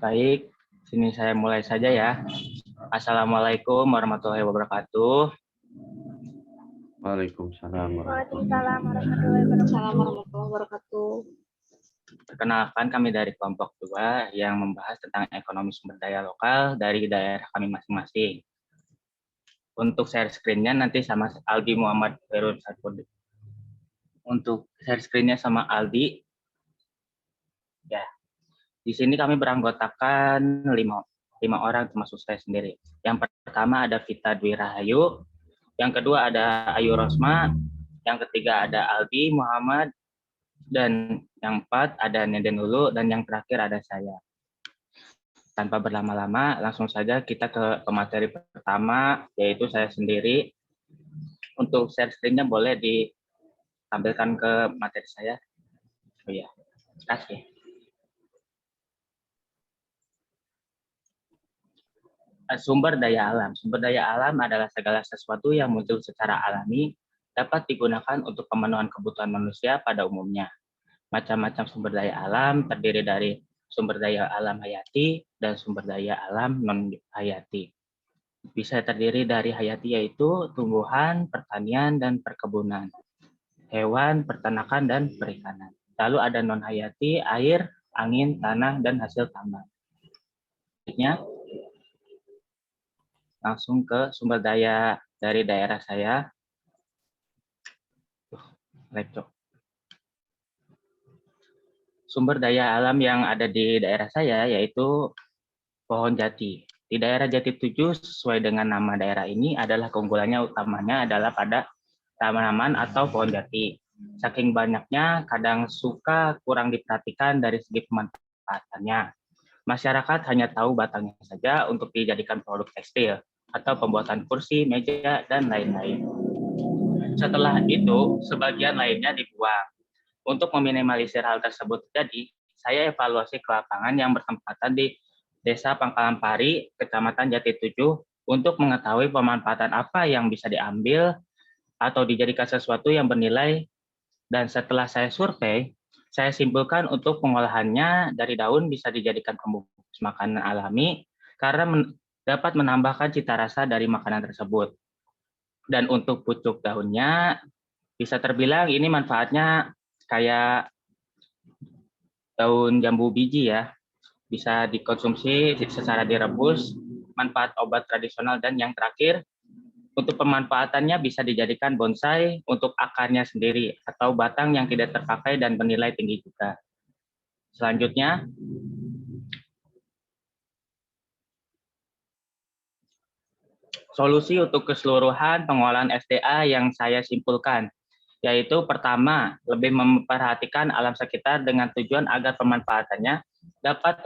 Baik, sini saya mulai saja ya. Assalamualaikum warahmatullahi wabarakatuh. Waalaikumsalam Waalaikumsalam warahmatullahi wabarakatuh. Perkenalkan, kami dari kelompok 2 yang membahas tentang ekonomi sumber daya lokal dari daerah kami masing-masing. Untuk share screen-nya nanti sama Aldi Muhammad Ferun Sarpudi. Untuk share screen-nya sama Aldi. Ya, di sini kami beranggotakan 5 orang termasuk saya sendiri. Yang pertama ada Vita Dwi Rahayu, yang kedua ada Ayu Rosma, yang ketiga ada Aldi Muhammad, dan yang 4 ada Neden Ulu, dan yang terakhir ada saya. Tanpa berlama-lama, langsung saja kita ke materi pertama, yaitu saya sendiri. Untuk share screen-nya boleh ditampilkan ke materi saya. Oh iya, terima kasih. Sumber daya alam. Sumber daya alam adalah segala sesuatu yang muncul secara alami, dapat digunakan untuk pemenuhan kebutuhan manusia pada umumnya. Macam-macam sumber daya alam terdiri dari sumber daya alam hayati dan sumber daya alam non-hayati. Bisa terdiri dari hayati yaitu tumbuhan, pertanian, dan perkebunan, hewan, peternakan, dan perikanan. Lalu ada non-hayati, air, angin, tanah, dan hasil tambang. Selanjutnya, langsung ke sumber daya dari daerah saya. Lecok. Sumber daya alam yang ada di daerah saya yaitu pohon jati. Di daerah Jati 7 sesuai dengan nama daerah ini adalah keunggulannya utamanya adalah pada tanaman atau pohon jati. Saking banyaknya kadang suka kurang diperhatikan dari segi pemanfaatannya. Masyarakat hanya tahu batangnya saja untuk dijadikan produk tekstil atau pembuatan kursi, meja, dan lain-lain. Setelah itu, sebagian lainnya dibuang. Untuk meminimalisir hal tersebut terjadi, saya evaluasi ke lapangan yang bertempatan di Desa Pangkalan Pari, Kecamatan Jati 7, untuk mengetahui pemanfaatan apa yang bisa diambil atau dijadikan sesuatu yang bernilai. Dan setelah saya survei, saya simpulkan untuk pengolahannya dari daun bisa dijadikan pembungkus makanan alami karena dapat menambahkan cita rasa dari makanan tersebut. Dan untuk pucuk daunnya, bisa terbilang ini manfaatnya kayak daun jambu biji ya, bisa dikonsumsi secara direbus, manfaat obat tradisional, dan yang terakhir, untuk pemanfaatannya bisa dijadikan bonsai untuk akarnya sendiri atau batang yang tidak terpakai dan bernilai tinggi juga. Selanjutnya, solusi untuk keseluruhan pengolahan SDA yang saya simpulkan, yaitu pertama, lebih memperhatikan alam sekitar dengan tujuan agar pemanfaatannya dapat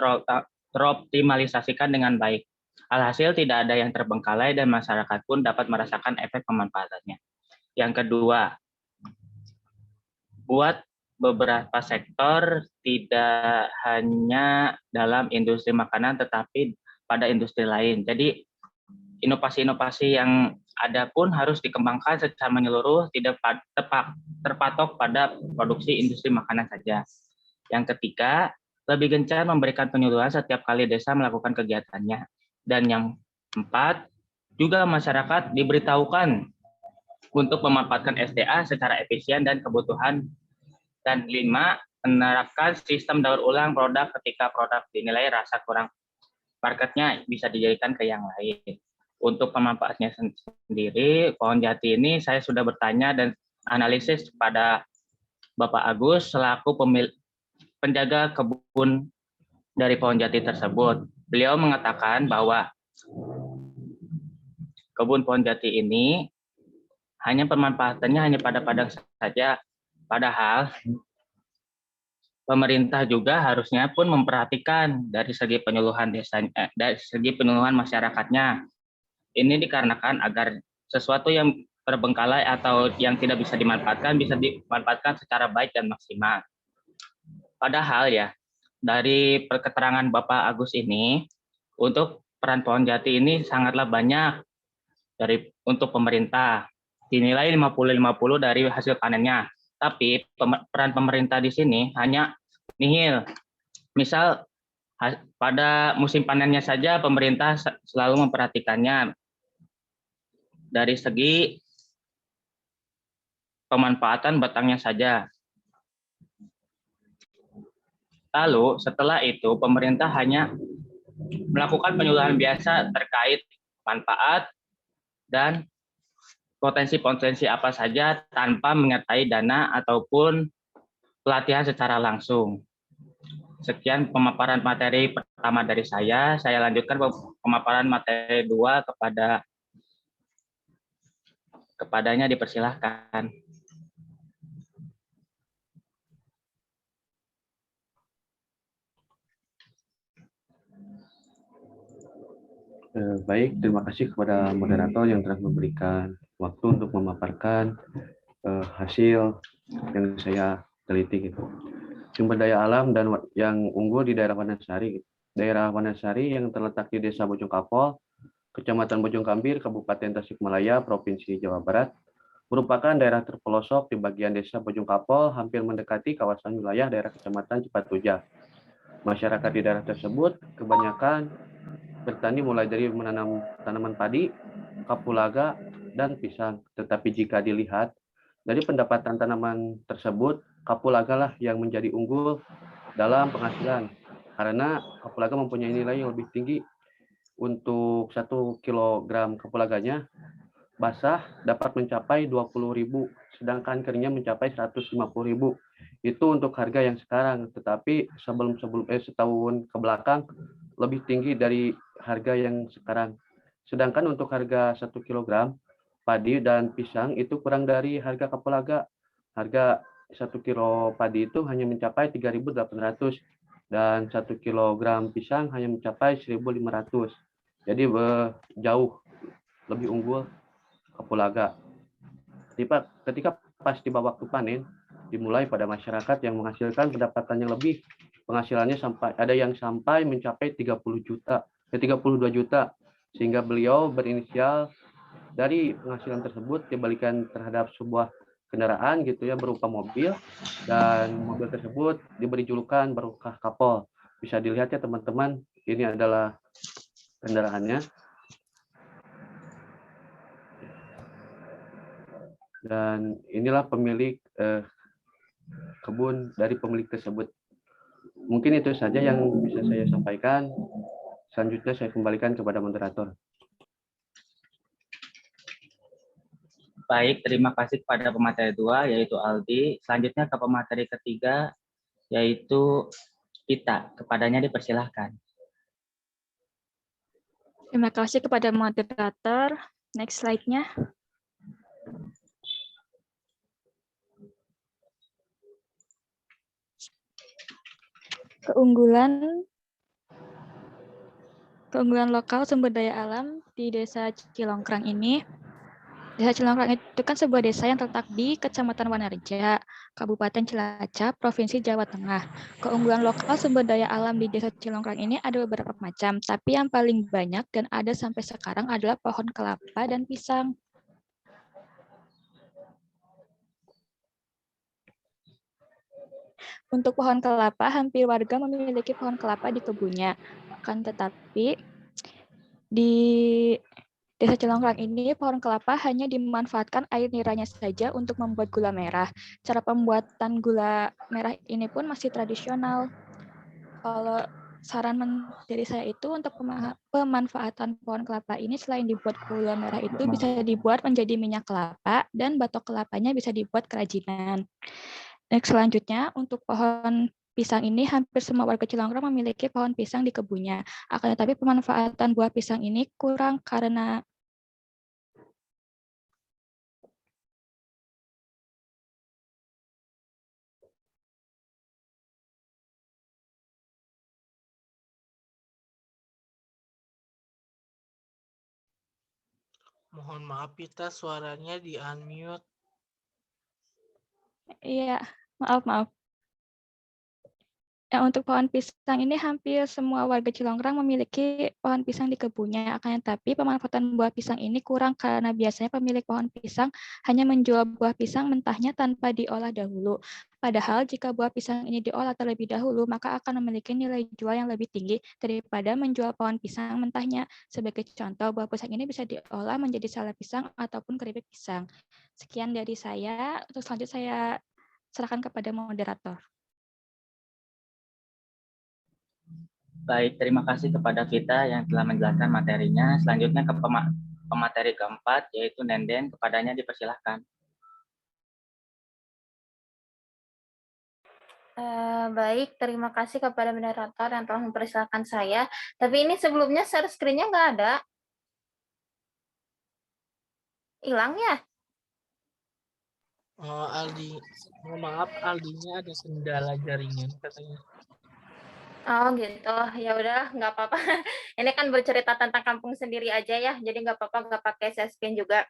teroptimalisasikan dengan baik. Alhasil tidak ada yang terbengkalai dan masyarakat pun dapat merasakan efek pemanfaatannya. Yang kedua, buat beberapa sektor tidak hanya dalam industri makanan tetapi pada industri lain. Jadi inovasi-inovasi yang ada pun harus dikembangkan secara menyeluruh, tidak terpatok pada produksi industri makanan saja. Yang ketiga, lebih gencar memberikan penyuluhan setiap kali desa melakukan kegiatannya. Dan yang keempat, juga masyarakat diberitahukan untuk memanfaatkan SDA secara efisien dan kebutuhan. Dan 5, menerapkan sistem daur ulang produk ketika produk dinilai rasa kurang marketnya bisa dijadikan ke yang lain. Untuk pemanfaatnya sendiri, pohon jati ini saya sudah bertanya dan analisis pada Bapak Agus selaku penjaga kebun dari pohon jati tersebut. Beliau mengatakan bahwa kebun pohon jati ini hanya pemanfaatannya hanya pada padang saja, padahal pemerintah juga harusnya pun memperhatikan dari segi penyuluhan desanya, dari segi penyuluhan masyarakatnya. Ini dikarenakan agar sesuatu yang terbengkalai atau yang tidak bisa dimanfaatkan bisa dimanfaatkan secara baik dan maksimal. Padahal ya, dari keterangan Bapak Agus ini, untuk peran pohon jati ini sangatlah banyak untuk pemerintah. Dinilai 50-50 dari hasil panennya. Tapi peran pemerintah di sini hanya nihil. Misal Pada musim panennya saja pemerintah selalu memperhatikannya dari segi pemanfaatan batangnya saja. Lalu setelah itu pemerintah hanya melakukan penyuluhan biasa terkait manfaat dan potensi-potensi apa saja tanpa menyertai dana ataupun pelatihan secara langsung. Sekian pemaparan materi pertama dari saya. Saya lanjutkan pemaparan materi 2 kepadanya, dipersilahkan. Baik, terima kasih kepada moderator yang telah memberikan waktu untuk memaparkan hasil yang saya teliti gitu. Sumber daya alam dan yang unggul di daerah Wanasari. Daerah Wanasari yang terletak di Desa Bojongkapol, Kecamatan Bojongkambir, Kabupaten Tasikmalaya, Provinsi Jawa Barat, merupakan daerah terpelosok di bagian Desa Bojongkapol, hampir mendekati kawasan wilayah daerah Kecamatan Cipatujah. Masyarakat di daerah tersebut kebanyakan bertani mulai dari menanam tanaman padi, kapulaga, dan pisang. Tetapi jika dilihat dari pendapatan tanaman tersebut, kapulaga lah yang menjadi unggul dalam penghasilan. Karena kapulaga mempunyai nilai yang lebih tinggi. Untuk 1 kilogram kapulaganya basah dapat mencapai 20.000, sedangkan keringnya mencapai 150.000. Itu untuk harga yang sekarang, tetapi setahun ke belakang lebih tinggi dari harga yang sekarang. Sedangkan untuk harga 1 kilogram padi dan pisang itu kurang dari harga kapulaga. Harga 1 kilo padi itu hanya mencapai 3.800 dan 1 kilogram pisang hanya mencapai 1.500. Jadi jauh lebih unggul kapulaga. Ketika pas tiba waktu panen, dimulai pada masyarakat yang menghasilkan pendapatan yang lebih. Penghasilannya ada yang sampai mencapai 32 juta, sehingga beliau berinisial dari penghasilan tersebut dibalikan terhadap sebuah kendaraan gitu ya, berupa mobil, dan mobil tersebut diberi julukan Barokah Kapol. Bisa dilihat ya teman-teman, ini adalah kendaraannya. Dan inilah pemilik kebun dari pemilik tersebut. Mungkin itu saja yang bisa saya sampaikan. Selanjutnya saya kembalikan kepada moderator. Baik, terima kasih kepada pemateri 2, yaitu Aldi. Selanjutnya ke pemateri ketiga, yaitu Ita. Kepadanya dipersilahkan. Terima kasih kepada moderator. Next slide-nya. Keunggulan lokal sumber daya alam di Desa Cilongkrang ini. Desa Cilongkrang itu kan sebuah desa yang terletak di Kecamatan Wanareja, Kabupaten Cilacap, Provinsi Jawa Tengah. Keunggulan lokal sumber daya alam di Desa Cilongkrang ini ada beberapa macam, tapi yang paling banyak dan ada sampai sekarang adalah pohon kelapa dan pisang. Untuk pohon kelapa, hampir warga memiliki pohon kelapa di kebunnya. Akan tetapi, di Desa Cilongkrang ini, pohon kelapa hanya dimanfaatkan air niranya saja untuk membuat gula merah. Cara pembuatan gula merah ini pun masih tradisional. Kalau saran dari saya itu untuk pemanfaatan pohon kelapa ini, selain dibuat gula merah itu bisa dibuat menjadi minyak kelapa, dan batok kelapanya bisa dibuat kerajinan. Next, selanjutnya, untuk pohon pisang ini, hampir semua warga Cilongkrang memiliki pohon pisang di kebunnya. Akan tetapi pemanfaatan buah pisang ini kurang karena Mohon maaf, Pita, suaranya di-unmute. Iya, maaf. Nah, untuk pohon pisang ini hampir semua warga Cilongkrang memiliki pohon pisang di kebunnya. Akan tetapi pemanfaatan buah pisang ini kurang karena biasanya pemilik pohon pisang hanya menjual buah pisang mentahnya tanpa diolah dahulu. Padahal jika buah pisang ini diolah terlebih dahulu, maka akan memiliki nilai jual yang lebih tinggi daripada menjual pohon pisang mentahnya. Sebagai contoh, buah pisang ini bisa diolah menjadi salad pisang ataupun keripik pisang. Sekian dari saya. Untuk selanjutnya saya serahkan kepada moderator. Baik, terima kasih kepada Vita yang telah menjelaskan materinya. Selanjutnya ke pemateri keempat, yaitu Nenden. Kepadanya dipersilahkan. Baik, terima kasih kepada moderator yang telah mempersilahkan saya. Tapi ini sebelumnya share screen-nya nggak ada. Hilang ya? Oh, Aldi, mohon maaf, Aldinya ada kendala jaringan katanya. Oh gitu, ya udah nggak apa-apa. Ini kan bercerita tentang kampung sendiri aja ya, jadi nggak apa-apa nggak pakai share screen juga.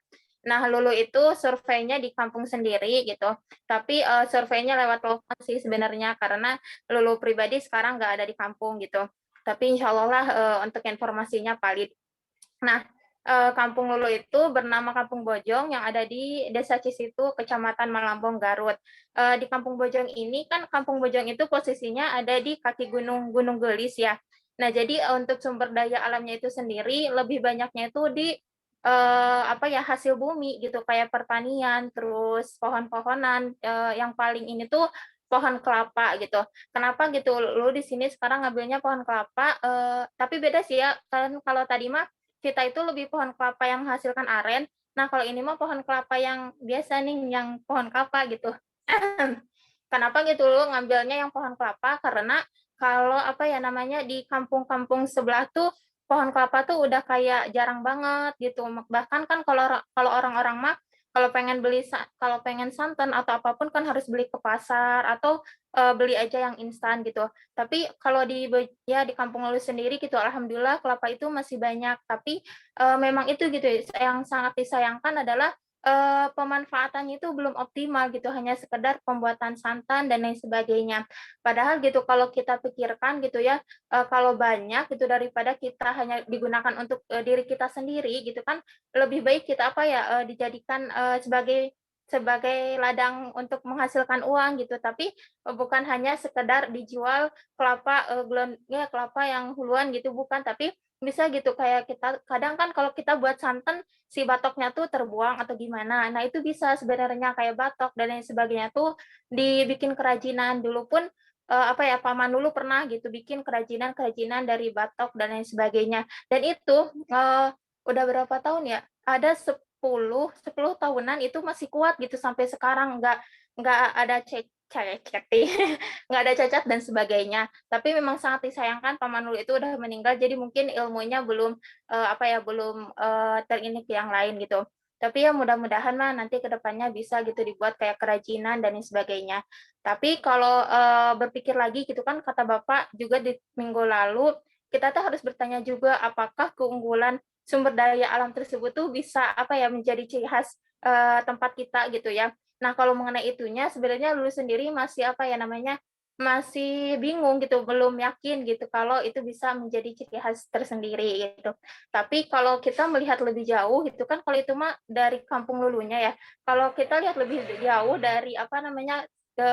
Nah, Lulu itu surveinya di kampung sendiri gitu, tapi surveinya lewat telepon sih sebenarnya karena Lulu pribadi sekarang nggak ada di kampung gitu. Tapi insya Allah lah untuk informasinya valid. Nah, kampung Lulu itu bernama Kampung Bojong yang ada di Desa Cisitu, Kecamatan Malambong, Garut. Di Kampung Bojong ini kan Kampung Bojong itu posisinya ada di kaki Gunung Gelis ya. Nah, jadi untuk sumber daya alamnya itu sendiri lebih banyaknya itu di apa ya hasil bumi gitu kayak pertanian, terus pohon-pohonan yang paling ini tuh pohon kelapa gitu. Kenapa gitu? Lu di sini sekarang ngambilnya pohon kelapa, tapi beda sih ya. Kan kalau tadi mah kita itu lebih pohon kelapa yang menghasilkan aren. Nah, kalau ini mah pohon kelapa yang biasa nih, yang pohon kelapa gitu. Kenapa gitu lu ngambilnya yang pohon kelapa? Karena kalau apa ya namanya di kampung-kampung sebelah tuh pohon kelapa tuh udah kayak jarang banget gitu. Bahkan kan kalau orang-orang mah kalau pengen santan atau apapun kan harus beli ke pasar atau beli aja yang instan gitu. Tapi kalau di kampung Lulu sendiri gitu, alhamdulillah kelapa itu masih banyak. Tapi memang itu gitu yang sangat disayangkan adalah pemanfaatannya itu belum optimal gitu, hanya sekedar pembuatan santan dan lain sebagainya. Padahal gitu kalau kita pikirkan gitu ya, kalau banyak gitu daripada kita hanya digunakan untuk diri kita sendiri gitu kan, lebih baik kita apa ya dijadikan sebagai ladang untuk menghasilkan uang gitu, tapi bukan hanya sekedar dijual kelapa kelapa yang huluan gitu bukan, tapi bisa gitu kayak kita kadang kan kalau kita buat santan si batoknya tuh terbuang atau gimana. Nah, itu bisa sebenarnya kayak batok dan lain sebagainya tuh dibikin kerajinan. Dulu pun apa ya paman dulu pernah gitu bikin kerajinan dari batok dan lain sebagainya. Dan itu udah berapa tahun ya? Ada 10 tahunan itu masih kuat gitu sampai sekarang nggak ada cacat nggak ada cacat dan sebagainya. Tapi memang sangat disayangkan paman Lulu itu udah meninggal, jadi mungkin ilmunya belum belum terindik yang lain gitu. Tapi ya mudah-mudahan mah nanti kedepannya bisa gitu dibuat kayak kerajinan dan lain sebagainya. Tapi kalau berpikir lagi gitu kan kata Bapak juga di minggu lalu kita tuh harus bertanya juga apakah keunggulan sumber daya alam tersebut tuh bisa apa ya menjadi ciri khas tempat kita gitu ya. Nah, kalau mengenai itunya sebenarnya Lulu sendiri masih apa ya namanya, masih bingung gitu, belum yakin gitu kalau itu bisa menjadi ciri khas tersendiri gitu. Tapi kalau kita melihat lebih jauh gitu kan, kalau itu mah dari kampung Lulunya ya. Kalau kita lihat lebih jauh dari apa namanya, ke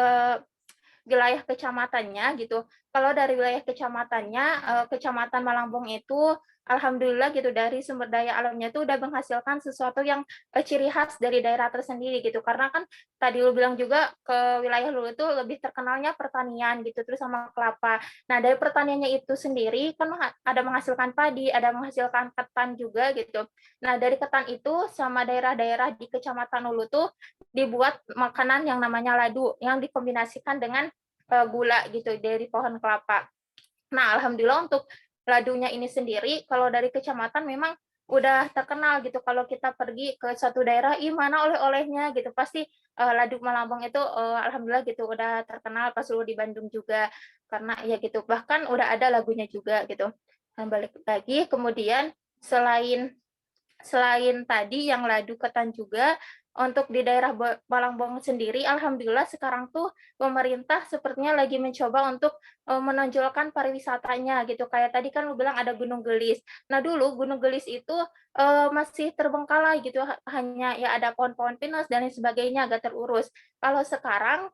wilayah kecamatannya gitu. Kalau dari wilayah kecamatannya, Kecamatan Malambong itu alhamdulillah gitu dari sumber daya alamnya itu udah menghasilkan sesuatu yang ciri khas dari daerah tersendiri gitu. Karena kan tadi lu bilang juga ke wilayah lu itu lebih terkenalnya pertanian gitu terus sama kelapa. Nah, dari pertaniannya itu sendiri kan ada menghasilkan padi, ada menghasilkan ketan juga gitu. Nah, dari ketan itu sama daerah-daerah di Kecamatan Hulu tuh dibuat makanan yang namanya ladu yang dikombinasikan dengan gula gitu dari pohon kelapa. Nah, alhamdulillah untuk ladunya ini sendiri kalau dari kecamatan memang udah terkenal gitu. Kalau kita pergi ke suatu daerah, ih mana oleh-olehnya gitu. Pasti ladu Malambong itu alhamdulillah gitu udah terkenal pas dulu di Bandung juga karena ya gitu. Bahkan udah ada lagunya juga gitu. Dan balik lagi kemudian selain selain tadi yang ladu ketan juga Untuk di daerah Malangbong sendiri, alhamdulillah sekarang tuh pemerintah sepertinya lagi mencoba untuk menonjolkan pariwisatanya gitu. Kayak tadi kan lu bilang ada Gunung Gelis. Nah dulu Gunung Gelis itu masih terbengkalai gitu, hanya ya ada pohon-pohon pinus dan lain sebagainya, agak terurus. Kalau sekarang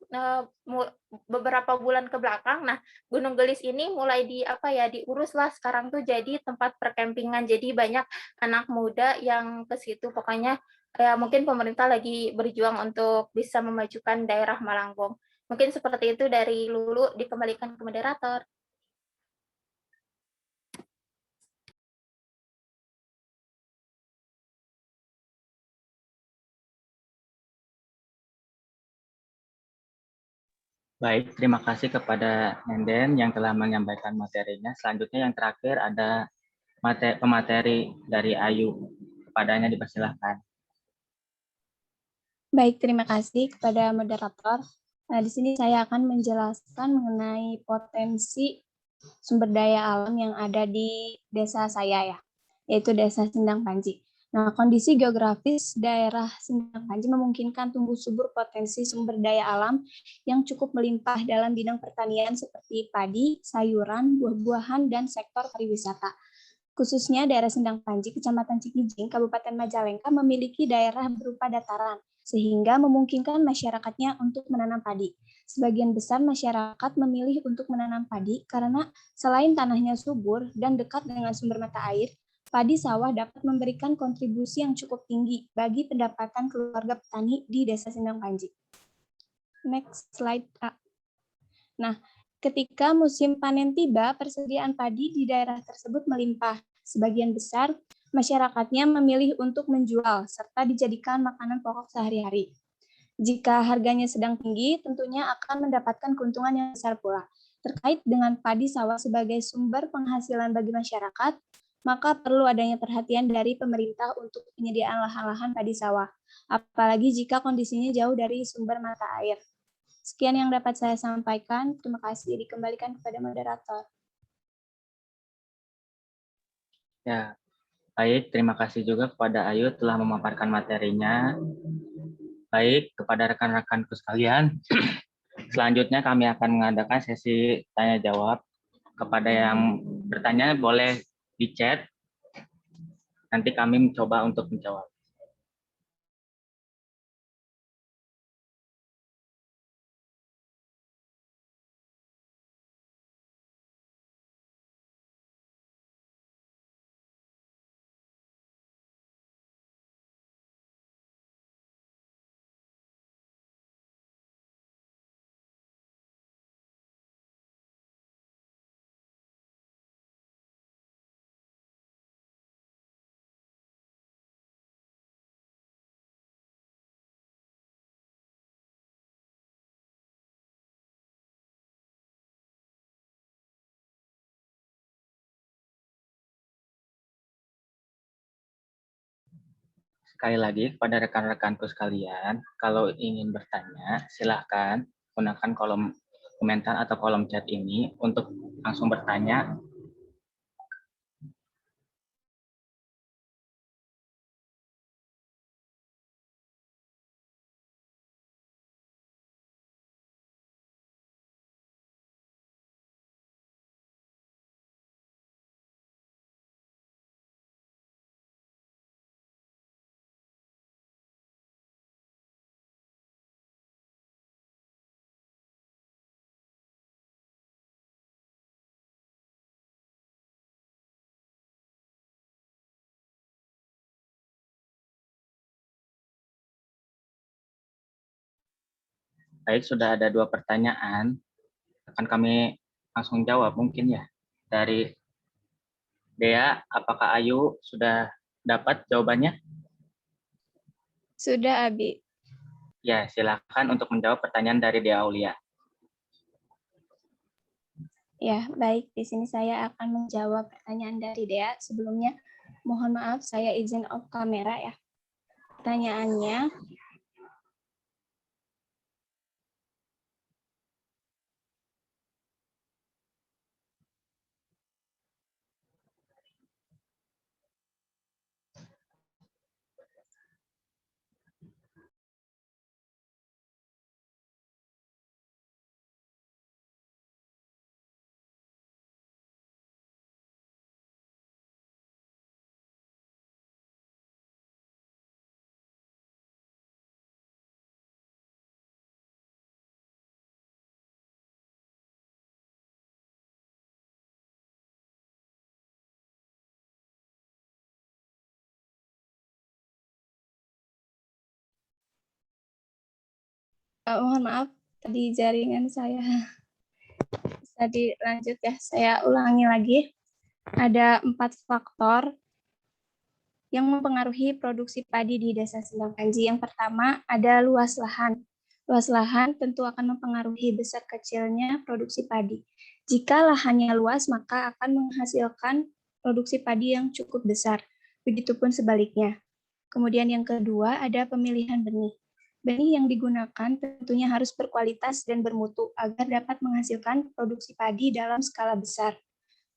beberapa bulan ke belakang, nah Gunung Gelis ini mulai diurus lah sekarang tuh jadi tempat perkempingan. Jadi banyak anak muda yang ke situ. Pokoknya ya mungkin pemerintah lagi berjuang untuk bisa memajukan daerah Malangbong. Mungkin seperti itu dari Lulu, dikembalikan ke moderator. Baik, terima kasih kepada Nenden yang telah menyampaikan materinya. Selanjutnya yang terakhir ada pemateri dari Ayu. Kepadanya dipersilahkan. Baik, terima kasih kepada moderator. Nah, di sini saya akan menjelaskan mengenai potensi sumber daya alam yang ada di desa saya ya, yaitu Desa Sendang Panji. Nah, kondisi geografis daerah Sendang Panji memungkinkan tumbuh subur potensi sumber daya alam yang cukup melimpah dalam bidang pertanian seperti padi, sayuran, buah-buahan, dan sektor pariwisata. Khususnya daerah Sendang Panji, Kecamatan Cikijing, Kabupaten Majalengka memiliki daerah berupa dataran, sehingga memungkinkan masyarakatnya untuk menanam padi. Sebagian besar masyarakat memilih untuk menanam padi karena selain tanahnya subur dan dekat dengan sumber mata air, padi sawah dapat memberikan kontribusi yang cukup tinggi bagi pendapatan keluarga petani di Desa Sendang Panji. Next slide. Nah, ketika musim panen tiba, persediaan padi di daerah tersebut melimpah. Sebagian besar masyarakatnya memilih untuk menjual serta dijadikan makanan pokok sehari-hari. Jika harganya sedang tinggi, tentunya akan mendapatkan keuntungan yang besar pula. Terkait dengan padi sawah sebagai sumber penghasilan bagi masyarakat, maka perlu adanya perhatian dari pemerintah untuk penyediaan lahan-lahan padi sawah, apalagi jika kondisinya jauh dari sumber mata air. Sekian yang dapat saya sampaikan. Terima kasih. Dikembalikan kepada moderator. Ya, baik. Terima kasih juga kepada Ayu telah memaparkan materinya. Baik, kepada rekan-rekanku sekalian, selanjutnya kami akan mengadakan sesi tanya-jawab. Kepada yang bertanya boleh di chat, nanti kami mencoba untuk menjawab. Sekali lagi kepada rekan-rekanku sekalian, kalau ingin bertanya, silahkan gunakan kolom komentar atau kolom chat ini untuk langsung bertanya. Baik, sudah ada 2 pertanyaan. Akan kami langsung jawab mungkin ya. Dari Dea, apakah Ayu sudah dapat jawabannya? Sudah, Abi. Ya, silakan untuk menjawab pertanyaan dari Dea Aulia. Ya, baik. Di sini saya akan menjawab pertanyaan dari Dea. Sebelumnya, mohon maaf, saya izin off kamera ya. Pertanyaannya, Mohon maaf, tadi jaringan saya bisa dilanjut ya. Saya ulangi lagi. Ada 4 faktor yang mempengaruhi produksi padi di Desa Sendang Panji. Yang pertama ada luas lahan. Luas lahan tentu akan mempengaruhi besar kecilnya produksi padi. Jika lahannya luas, maka akan menghasilkan produksi padi yang cukup besar. Begitupun sebaliknya. Kemudian yang kedua ada pemilihan benih. Benih yang digunakan tentunya harus berkualitas dan bermutu agar dapat menghasilkan produksi padi dalam skala besar.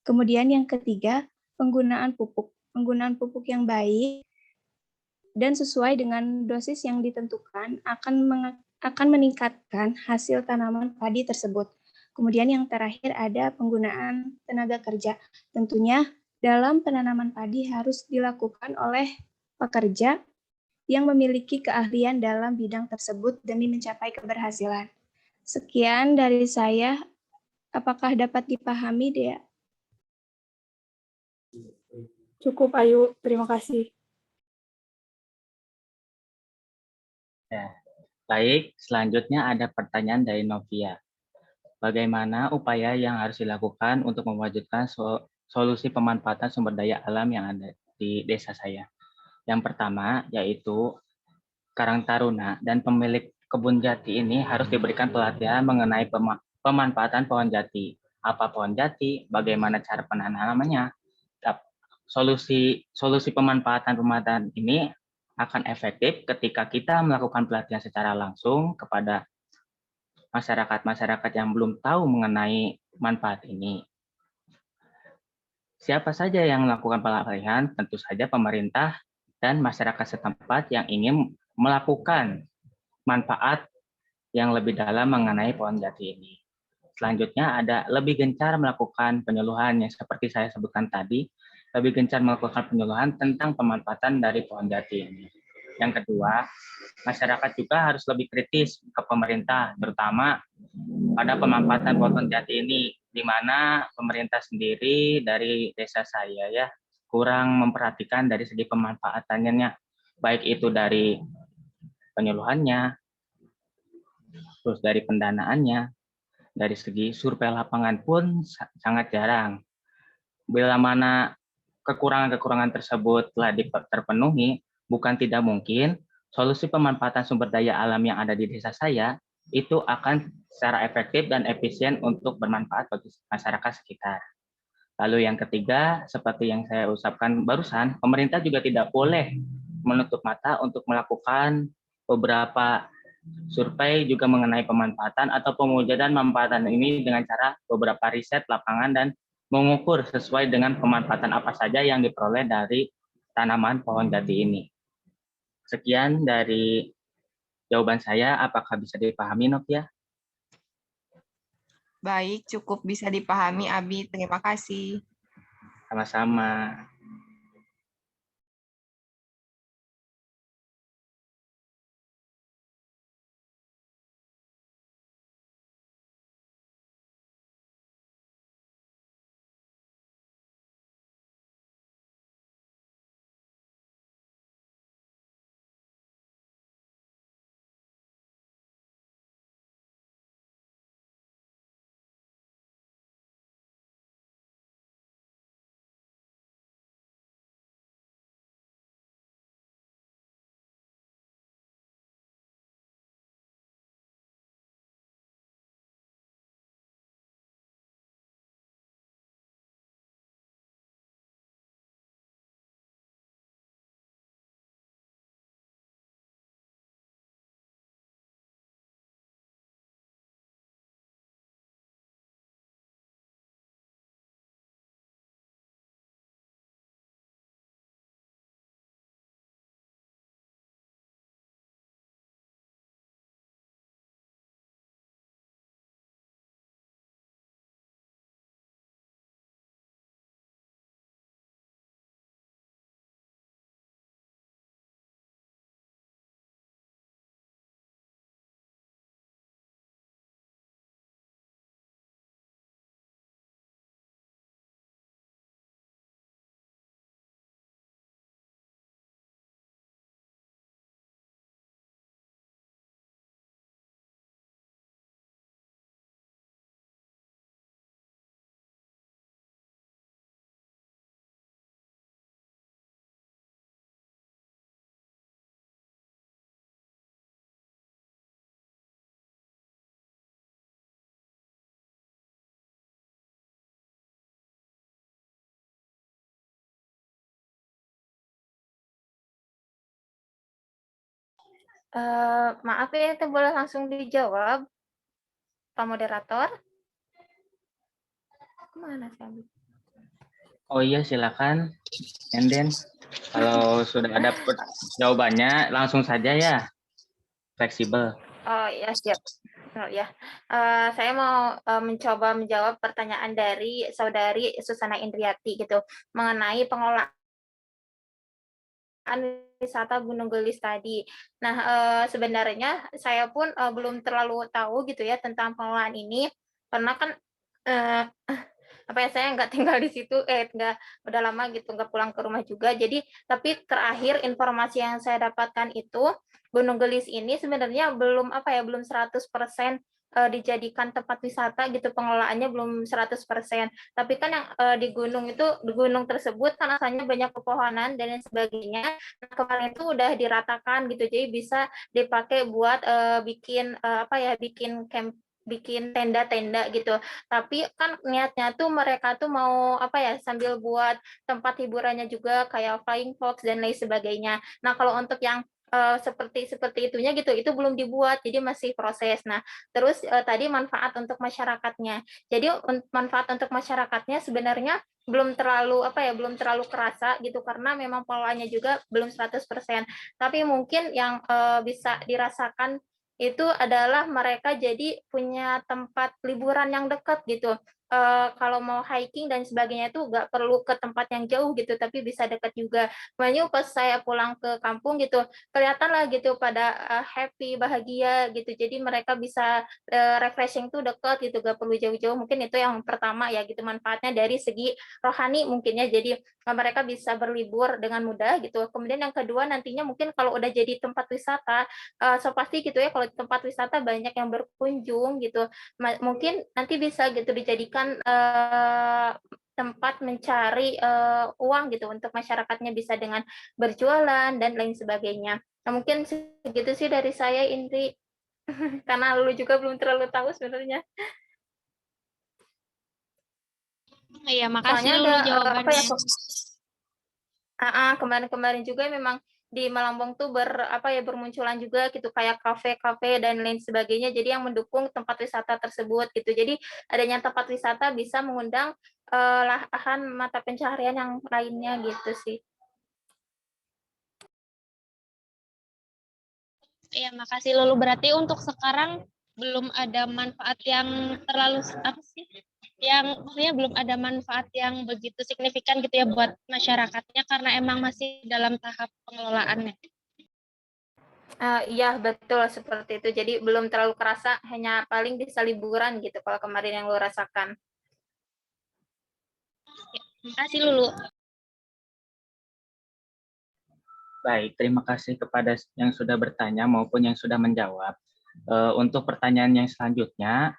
Kemudian yang ketiga, penggunaan pupuk. Penggunaan pupuk yang baik dan sesuai dengan dosis yang ditentukan akan meningkatkan hasil tanaman padi tersebut. Kemudian yang terakhir ada penggunaan tenaga kerja. Tentunya dalam penanaman padi harus dilakukan oleh pekerja yang memiliki keahlian dalam bidang tersebut demi mencapai keberhasilan. Sekian dari saya. Apakah dapat dipahami, Dea? Cukup, Ayu. Terima kasih. Ya. Baik, selanjutnya ada pertanyaan dari Novia. Bagaimana upaya yang harus dilakukan untuk mewujudkan solusi pemanfaatan sumber daya alam yang ada di desa saya? Yang pertama yaitu Karang Taruna dan pemilik kebun jati ini harus diberikan pelatihan mengenai pemanfaatan pohon jati. Apa pohon jati, bagaimana cara penanamannya, solusi pemanfaatan ini akan efektif ketika kita melakukan pelatihan secara langsung kepada masyarakat yang belum tahu mengenai manfaat ini. Siapa saja yang melakukan pelatihan? Tentu saja pemerintah dan masyarakat setempat yang ingin melakukan manfaat yang lebih dalam mengenai pohon jati ini. Selanjutnya ada lebih gencar melakukan penyuluhan yang seperti saya sebutkan tadi, lebih gencar melakukan penyuluhan tentang pemanfaatan dari pohon jati ini. Yang kedua, masyarakat juga harus lebih kritis ke pemerintah, terutama pada pemanfaatan pohon jati ini, di mana pemerintah sendiri dari desa saya ya kurang memperhatikan dari segi pemanfaatannya, baik itu dari penyuluhannya, terus dari pendanaannya, dari segi survei lapangan pun sangat jarang. Bila mana kekurangan-kekurangan tersebut telah terpenuhi, bukan tidak mungkin solusi pemanfaatan sumber daya alam yang ada di desa saya itu akan secara efektif dan efisien untuk bermanfaat bagi masyarakat sekitar. Lalu yang ketiga, seperti yang saya ucapkan barusan, pemerintah juga tidak boleh menutup mata untuk melakukan beberapa survei juga mengenai pemanfaatan atau pemwujudan pemanfaatan ini dengan cara beberapa riset lapangan dan mengukur sesuai dengan pemanfaatan apa saja yang diperoleh dari tanaman pohon jati ini. Sekian dari jawaban saya, apakah bisa dipahami, Novia? Baik, cukup bisa dipahami, Abi. Terima kasih. Sama-sama. Maaf ya, itu boleh langsung dijawab, Pak Moderator? Kemana sih, Abi? Oh iya, silakan. Enden, kalau sudah ada jawabannya, langsung saja ya. Fleksibel. Oh ya, siap. Oh ya, saya mau mencoba menjawab pertanyaan dari saudari Susana Indriati gitu mengenai pengelolaan wisata Gunung Gelis tadi. Nah, sebenarnya saya pun belum terlalu tahu gitu ya tentang pengelolaan ini karena kan eh, apa ya, saya nggak tinggal di situ, nggak, udah lama gitu nggak pulang ke rumah juga. Jadi, tapi terakhir informasi yang saya dapatkan itu Gunung Gelis ini sebenarnya belum apa ya, belum 100% dijadikan tempat wisata gitu, pengelolaannya belum 100%. Tapi kan yang di gunung itu, di gunung tersebut kan asalnya banyak pepohonan dan lain sebagainya. Nah, kemarin itu udah diratakan gitu, jadi bisa dipakai buat bikin apa ya, bikin camp, bikin tenda-tenda gitu. Tapi kan niatnya tuh mereka tuh mau apa ya, sambil buat tempat hiburannya juga kayak flying fox dan lain sebagainya. Nah, kalau untuk yang seperti seperti itunya gitu, itu belum dibuat, jadi masih proses. Nah, terus tadi manfaat untuk masyarakatnya. Jadi manfaat untuk masyarakatnya sebenarnya belum terlalu apa ya, belum terlalu kerasa gitu karena memang pengelolaannya juga belum 100%. Tapi mungkin yang bisa dirasakan itu adalah mereka jadi punya tempat liburan yang dekat gitu. Kalau mau hiking dan sebagainya itu nggak perlu ke tempat yang jauh gitu, tapi bisa dekat juga. Makanya pas saya pulang ke kampung gitu, kelihatan lah gitu pada happy, bahagia gitu. Jadi mereka bisa refreshing tuh dekat gitu, nggak perlu jauh-jauh. Mungkin itu yang pertama ya gitu, manfaatnya dari segi rohani mungkin ya. Jadi mereka bisa berlibur dengan mudah gitu. Kemudian yang kedua nantinya mungkin kalau udah jadi tempat wisata, so pasti gitu ya kalau di tempat wisata banyak yang berkunjung gitu, mungkin nanti bisa gitu dijadikan tempat mencari uang gitu untuk masyarakatnya, bisa dengan berjualan dan lain sebagainya. Nah, mungkin segitu sih dari saya, Indri. Karena lu juga belum terlalu tahu sebenarnya. Iya, makasih Soalnya Lulu ada apa ya, jawabannya. kemarin-kemarin juga memang di Malambong tuh bermunculan juga gitu kayak kafe-kafe dan lain sebagainya. Jadi yang mendukung tempat wisata tersebut gitu. Jadi adanya tempat wisata bisa mengundang lahan mata pencaharian yang lainnya gitu sih. Iya, makasih Lulu. Berarti untuk sekarang belum ada manfaat yang terlalu apa sih? Yang maksudnya belum ada manfaat yang begitu signifikan gitu ya buat masyarakatnya karena emang masih dalam tahap pengelolaannya. Iya betul seperti itu. Jadi belum terlalu kerasa, hanya paling bisa liburan gitu kalau kemarin yang lo rasakan. Makasih Lulu. Baik, terima kasih kepada yang sudah bertanya maupun yang sudah menjawab. Untuk pertanyaan yang selanjutnya,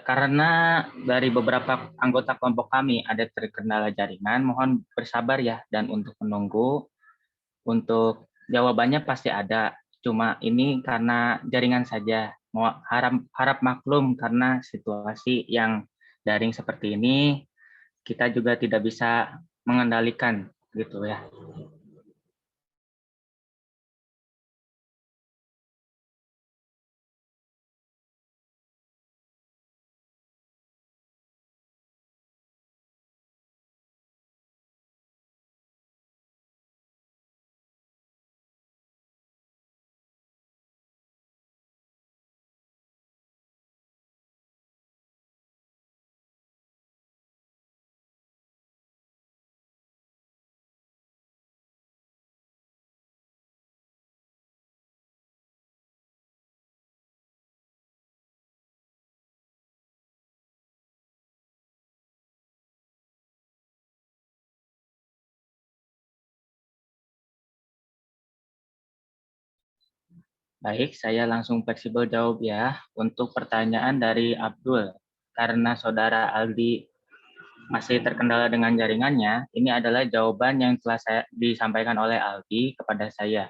karena dari beberapa anggota kelompok kami ada terkendala jaringan, mohon bersabar ya, dan untuk menunggu. Untuk jawabannya pasti ada, cuma ini karena jaringan saja. Harap maklum karena situasi yang daring seperti ini, kita juga tidak bisa mengendalikan gitu ya. Baik, saya langsung fleksibel jawab ya. Untuk pertanyaan dari Abdul, karena saudara Aldi masih terkendala dengan jaringannya, ini adalah jawaban yang telah disampaikan oleh Aldi kepada saya.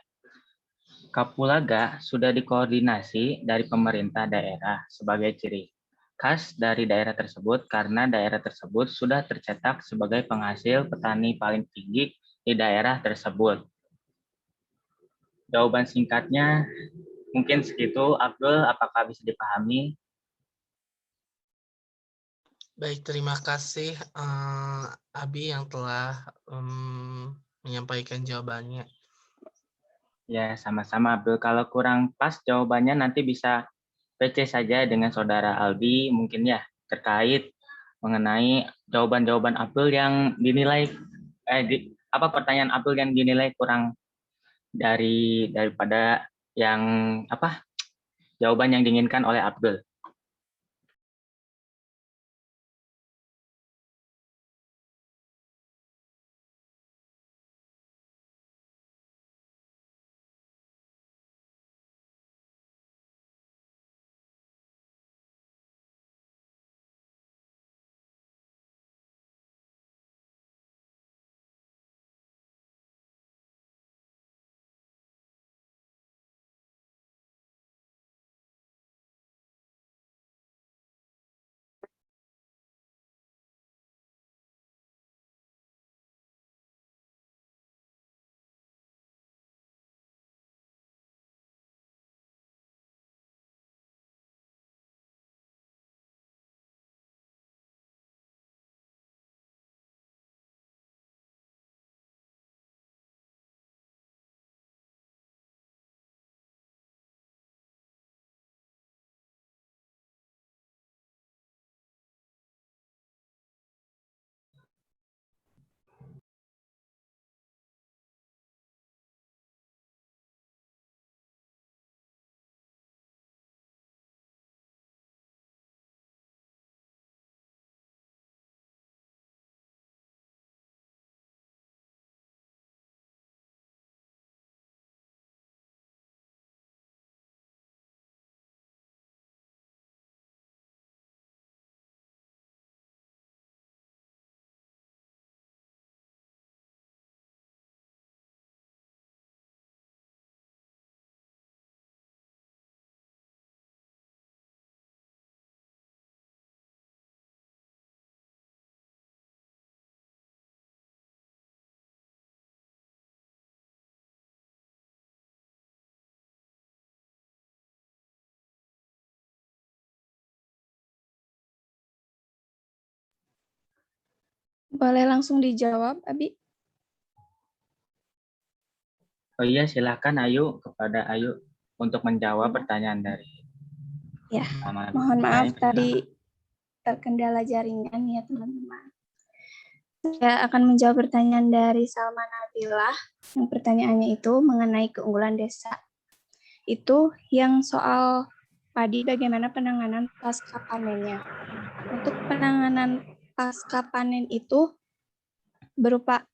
Kapulaga sudah dikoordinasi dari pemerintah daerah sebagai ciri khas dari daerah tersebut karena daerah tersebut sudah tercetak sebagai penghasil petani paling tinggi di daerah tersebut. jawaban singkatnya mungkin segitu. Abdul, apakah bisa dipahami? Baik, terima kasih Abi yang telah menyampaikan jawabannya. Ya, sama-sama Abdul. Kalau kurang pas jawabannya nanti bisa PC saja dengan saudara Aldi mungkin ya, terkait mengenai jawaban-jawaban Abdul yang dinilai pertanyaan Abdul yang dinilai kurang daripada yang jawaban yang diinginkan oleh Abdul. Boleh langsung dijawab, Abi? Oh iya, silakan Ayu, kepada Ayu untuk menjawab pertanyaan dari Ya, Muhammad. mohon maaf Baik, tadi terkendala jaringan ya teman-teman. Saya akan menjawab pertanyaan dari Salma Nabila. Yang pertanyaannya itu mengenai keunggulan desa. Itu yang soal padi, bagaimana penanganan pasca panennya. Untuk penanganan pasca panen itu berupa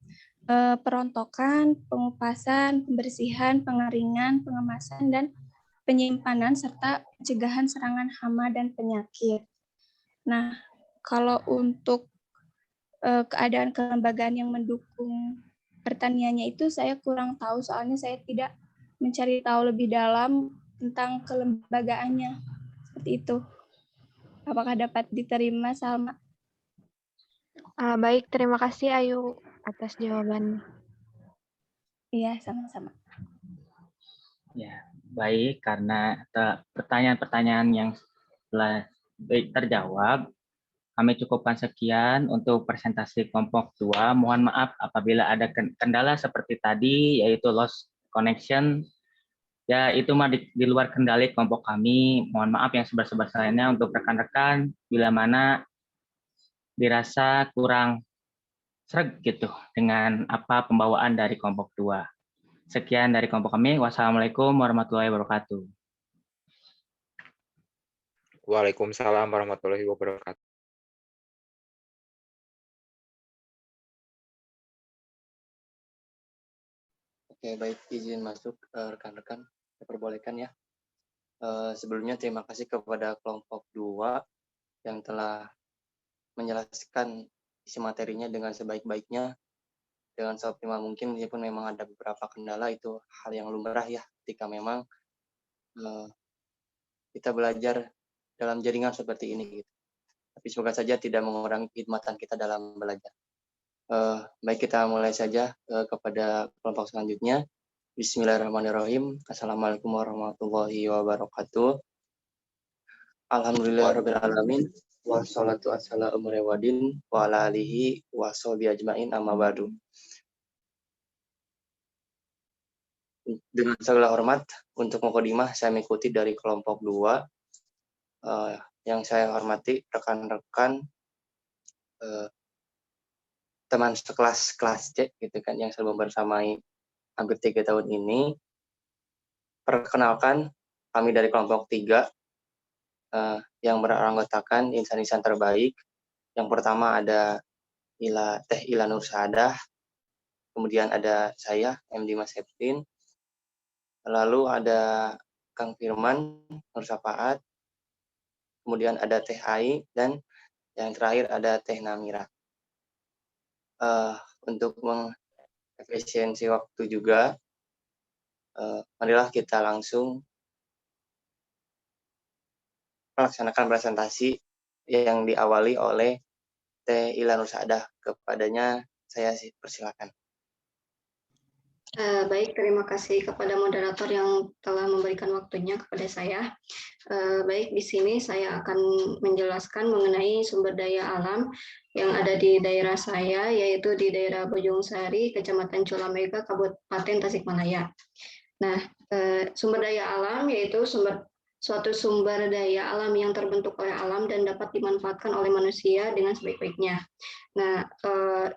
perontokan, pengupasan, pembersihan, pengeringan, pengemasan, dan penyimpanan, serta pencegahan serangan hama dan penyakit. Nah, kalau untuk keadaan kelembagaan yang mendukung pertaniannya itu saya kurang tahu, soalnya saya tidak mencari tahu lebih dalam tentang kelembagaannya. Seperti itu. Apakah dapat diterima, Salma? Baik, terima kasih Ayu atas jawabannya. Iya, sama-sama. Ya, baik, karena pertanyaan-pertanyaan yang telah terjawab, kami cukupkan sekian untuk presentasi kelompok 2. Mohon maaf apabila ada kendala seperti tadi, yaitu lost connection. Ya, itu mah di luar kendali kelompok kami. Mohon maaf yang sebesar-besarnya untuk rekan-rekan bila mana dirasa kurang sreg gitu dengan apa pembawaan dari kelompok 2. Sekian dari kelompok kami. Wassalamualaikum warahmatullahi wabarakatuh. Waalaikumsalam warahmatullahi wabarakatuh. Oke, baik, izin masuk rekan-rekan, saya perbolehkan ya. Sebelumnya terima kasih kepada kelompok 2 yang telah menjelaskan isi materinya dengan sebaik-baiknya, dengan seoptimal mungkin, meskipun memang ada beberapa kendala, itu hal yang lumrah ya, ketika memang kita belajar dalam jaringan seperti ini. Gitu. Tapi semoga saja tidak mengurangi kekhidmatan kita dalam belajar. Baik, kita mulai saja kepada kelompok selanjutnya. Bismillahirrahmanirrahim. Assalamualaikum warahmatullahi wabarakatuh. Alhamdulillahirabbil alamin. Wassalatu wassalamu ala wadin wa ala alihi wa sahbihi ajmain amma ba'du. Dengan segala hormat untuk mukadimah saya mengikuti dari kelompok 2. Yang saya hormati rekan-rekan teman sekelas kelas C gitu kan yang selalu bersamai hampir 3 tahun ini. Perkenalkan, kami dari kelompok 3 yang beranggotakan insan-insan terbaik. Yang pertama ada Teh Ila Nur Saadah, kemudian ada saya M. Dimas Septin, lalu ada Kang Firman Nur Safaat, kemudian ada Teh Ai, dan yang terakhir ada Teh Namira. Untuk mengefisiensi waktu juga, marilah kita langsung melaksanakan presentasi yang diawali oleh Teh Ila Nur Saadah. Kepadanya saya persilakan. Baik, terima kasih kepada moderator yang telah memberikan waktunya kepada saya. Baik, di sini saya akan menjelaskan mengenai sumber daya alam yang ada di daerah saya, yaitu di daerah Bojong Sari, Kecamatan Culamega, Kabupaten Tasikmalaya. Nah, sumber daya alam yaitu suatu sumber daya alam yang terbentuk oleh alam dan dapat dimanfaatkan oleh manusia dengan sebaik-baiknya. Nah,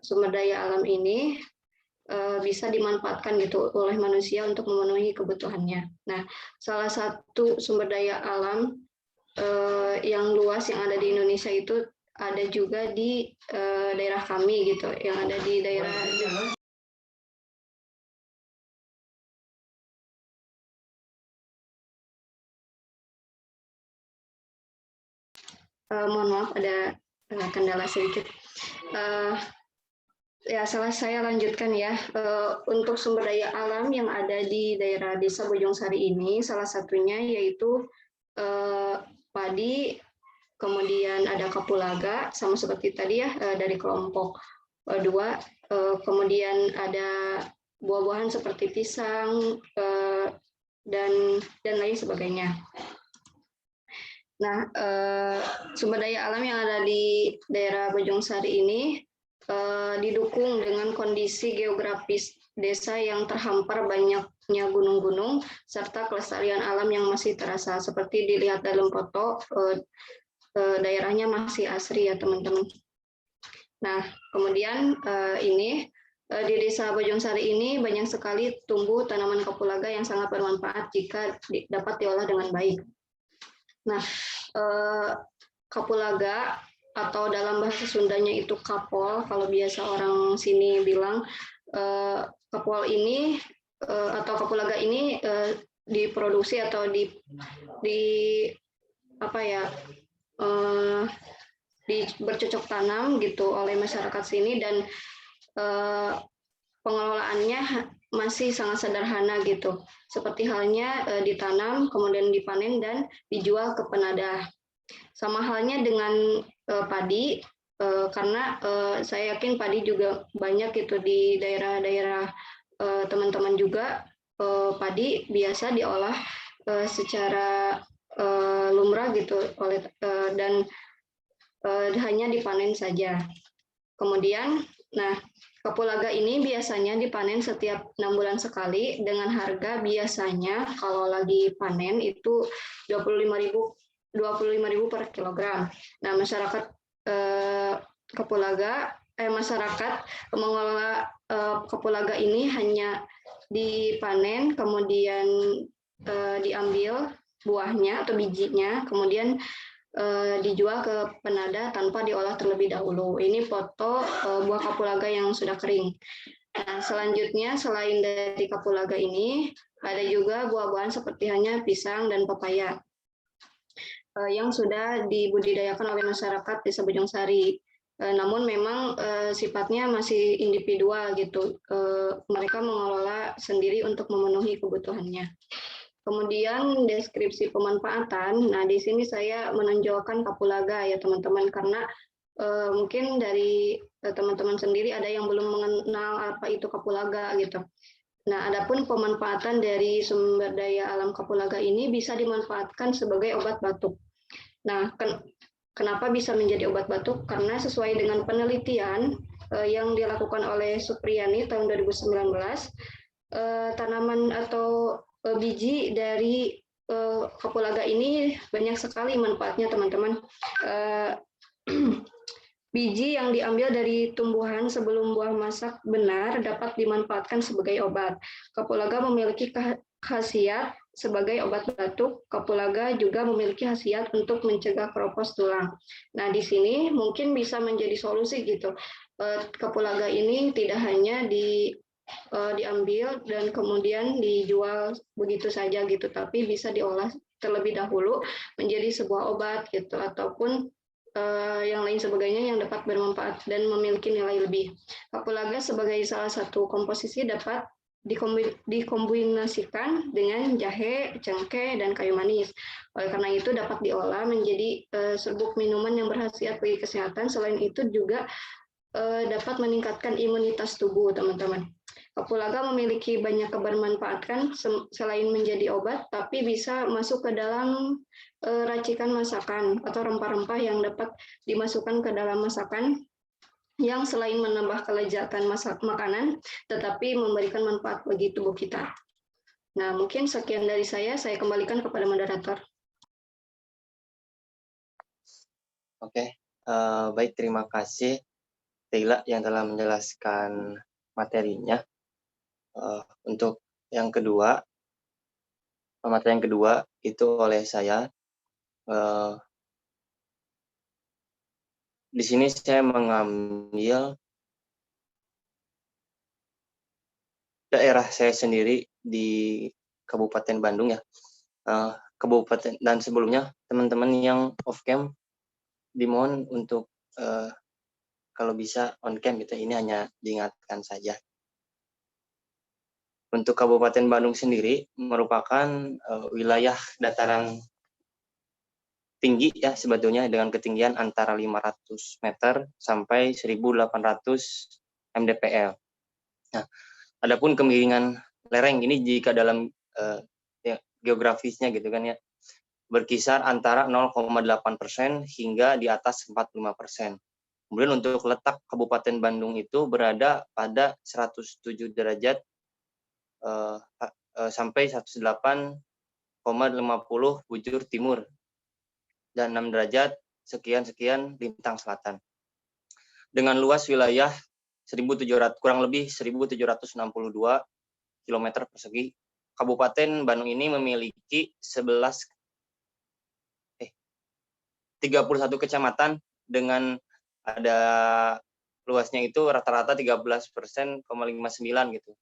sumber daya alam ini bisa dimanfaatkan gitu oleh manusia untuk memenuhi kebutuhannya. Nah, salah satu sumber daya alam yang luas yang ada di Indonesia itu ada juga di daerah kami gitu, yang ada di daerah mohon maaf ada kendala sedikit. Ya, saya lanjutkan ya. Untuk sumber daya alam yang ada di daerah Desa Bojong Sari ini, salah satunya yaitu padi, kemudian ada kapulaga, sama seperti tadi ya dari kelompok 2, kemudian ada buah-buahan seperti pisang dan lain sebagainya. Nah, sumber daya alam yang ada di daerah Bojong Sari ini didukung dengan kondisi geografis desa yang terhampar banyaknya gunung-gunung serta kelestarian alam yang masih terasa. Seperti dilihat dalam foto, daerahnya masih asri ya teman-teman. Nah, kemudian ini di desa Bojong Sari ini banyak sekali tumbuh tanaman kapulaga yang sangat bermanfaat jika dapat diolah dengan baik. Nah, kapulaga atau dalam bahasa Sundanya itu kapol, kalau biasa orang sini bilang, kapol ini atau kapulaga ini diproduksi atau bercocok tanam gitu oleh masyarakat sini, dan pengelolaannya masih sangat sederhana gitu. Seperti halnya ditanam, kemudian dipanen dan dijual ke penadah. Sama halnya dengan padi, karena saya yakin padi juga banyak gitu di daerah-daerah teman-teman juga. Padi biasa diolah secara lumrah gitu dan hanya dipanen saja. Kemudian, nah, kapulaga ini biasanya dipanen setiap 6 bulan sekali dengan harga biasanya kalau lagi panen itu 25.000 per kilogram. Nah, masyarakat masyarakat mengelola kapulaga ini hanya dipanen, kemudian diambil buahnya atau bijinya, kemudian dijual ke penadah tanpa diolah terlebih dahulu. Ini foto buah kapulaga yang sudah kering. Nah, selanjutnya selain dari kapulaga ini ada juga buah-buahan seperti halnya pisang dan pepaya yang sudah dibudidayakan oleh masyarakat Desa Bojong Sari. Namun memang sifatnya masih individual gitu. Mereka mengelola sendiri untuk memenuhi kebutuhannya. Kemudian deskripsi pemanfaatan. Nah, di sini saya menonjolkan kapulaga ya teman-teman, karena mungkin dari teman-teman sendiri ada yang belum mengenal apa itu kapulaga gitu. Nah, adapun pemanfaatan dari sumber daya alam Kapulaga ini bisa dimanfaatkan sebagai obat batuk. Nah, kenapa bisa menjadi obat batuk? Karena sesuai dengan penelitian yang dilakukan oleh Supriyani tahun 2019, tanaman atau biji dari Kapulaga ini banyak sekali manfaatnya, teman-teman. Biji yang diambil dari tumbuhan sebelum buah masak benar dapat dimanfaatkan sebagai obat. Kapulaga memiliki khasiat sebagai obat batuk. Kapulaga juga memiliki khasiat untuk mencegah keropos tulang. Nah, di sini mungkin bisa menjadi solusi gitu. Kapulaga ini tidak hanya diambil dan kemudian dijual begitu saja gitu, tapi bisa diolah terlebih dahulu menjadi sebuah obat gitu, ataupun yang lain sebagainya yang dapat bermanfaat dan memiliki nilai lebih. Kapulaga sebagai salah satu komposisi dapat dikombinasikan dengan jahe, cengkeh, dan kayu manis. Oleh karena itu dapat diolah menjadi serbuk minuman yang berkhasiat bagi kesehatan. Selain itu juga dapat meningkatkan imunitas tubuh, teman-teman. Kapulaga memiliki banyak kebermanfaatan selain menjadi obat, tapi bisa masuk ke dalam racikan masakan atau rempah-rempah yang dapat dimasukkan ke dalam masakan yang selain menambah kelezatan makanan, tetapi memberikan manfaat bagi tubuh kita. Nah, mungkin sekian dari saya kembalikan kepada moderator. Oke, baik, terima kasih Teila yang telah menjelaskan materinya. Untuk yang kedua, materi yang kedua itu oleh saya. Di sini saya mengambil daerah saya sendiri di Kabupaten Bandung ya. Kabupaten, dan sebelumnya teman-teman yang off cam dimohon untuk kalau bisa on cam gitu, ini hanya diingatkan saja. Untuk Kabupaten Bandung sendiri merupakan wilayah dataran tinggi ya sebetulnya, dengan ketinggian antara 500 meter sampai 1.800 mdpl. Nah, adapun kemiringan lereng ini jika dalam ya, geografisnya gitu kan ya, berkisar antara 0,8% hingga di atas 45%. Kemudian untuk letak Kabupaten Bandung itu berada pada 107 derajat sampai 108,50 bujur timur dan 6 derajat sekian lintang selatan. Dengan luas wilayah kurang lebih 1.762 km persegi, Kabupaten Bandung ini memiliki 31 kecamatan dengan ada luasnya itu rata-rata 13,59% gitu,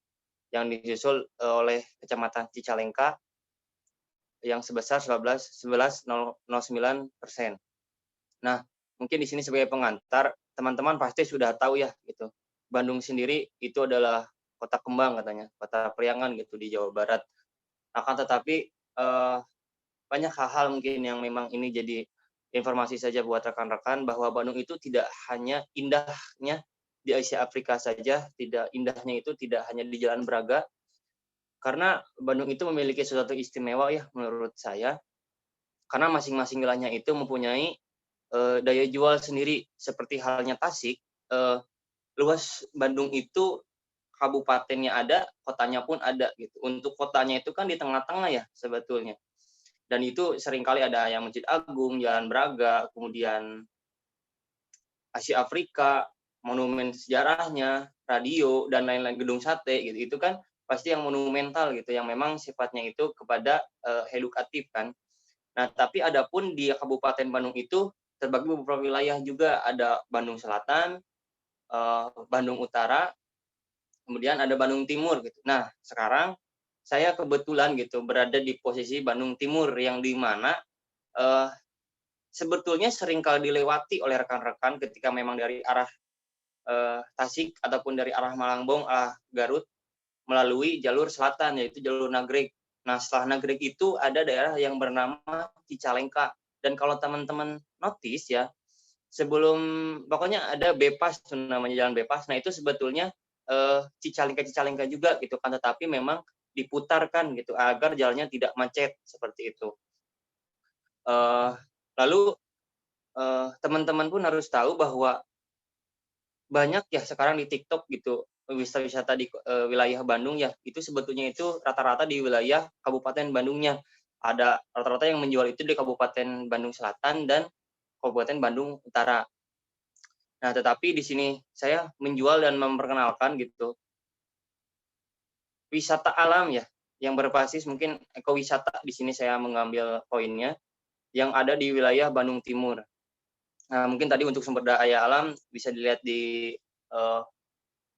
yang disusul oleh Kecamatan Cicalengka yang sebesar 11,09%. Nah, mungkin di sini sebagai pengantar, teman-teman pasti sudah tahu ya gitu. Bandung sendiri itu adalah kota kembang katanya, kota priangan gitu di Jawa Barat. Akan tetapi banyak hal-hal mungkin yang memang ini jadi informasi saja buat rekan-rekan bahwa Bandung itu tidak hanya indahnya di Asia Afrika saja, indahnya itu tidak hanya di Jalan Braga, karena Bandung itu memiliki sesuatu istimewa ya menurut saya, karena masing-masing wilayahnya itu mempunyai daya jual sendiri. Seperti halnya Tasik, luas Bandung itu kabupatennya ada, kotanya pun ada gitu. Untuk kotanya itu kan di tengah-tengah ya sebetulnya. Dan itu seringkali ada yang Masjid Agung, Jalan Braga, kemudian Asia Afrika, monumen sejarahnya, radio, dan lain-lain, gedung sate gitu. Itu kan pasti yang monumental gitu, yang memang sifatnya itu kepada edukatif kan. Nah, tapi adapun di Kabupaten Bandung itu terbagi beberapa wilayah juga, ada Bandung Selatan, Bandung Utara, kemudian ada Bandung Timur gitu. Nah, sekarang saya kebetulan gitu berada di posisi Bandung Timur, yang di mana sebetulnya seringkali dilewati oleh rekan-rekan ketika memang dari arah Tasik ataupun dari arah Malangbong, arah Garut, melalui jalur selatan, yaitu jalur Nagreg. Nah, setelah Nagreg itu ada daerah yang bernama Cicalengka. Dan kalau teman-teman notice ya, sebelum, pokoknya ada Bepas, namanya Jalan Bepas. Nah, itu sebetulnya cicalengka juga gitu kan, tetapi memang diputarkan gitu agar jalannya tidak macet seperti itu. Lalu teman-teman pun harus tahu bahwa banyak ya sekarang di TikTok gitu wisata-wisata di wilayah Bandung ya, itu sebetulnya itu rata-rata di wilayah Kabupaten Bandungnya. Ada rata-rata yang menjual itu di Kabupaten Bandung Selatan dan Kabupaten Bandung Utara. Nah, tetapi di sini saya menjual dan memperkenalkan gitu wisata alam ya, yang berbasis mungkin ekowisata. Di sini saya mengambil poinnya yang ada di wilayah Bandung Timur. Nah, mungkin tadi untuk sumber daya alam bisa dilihat di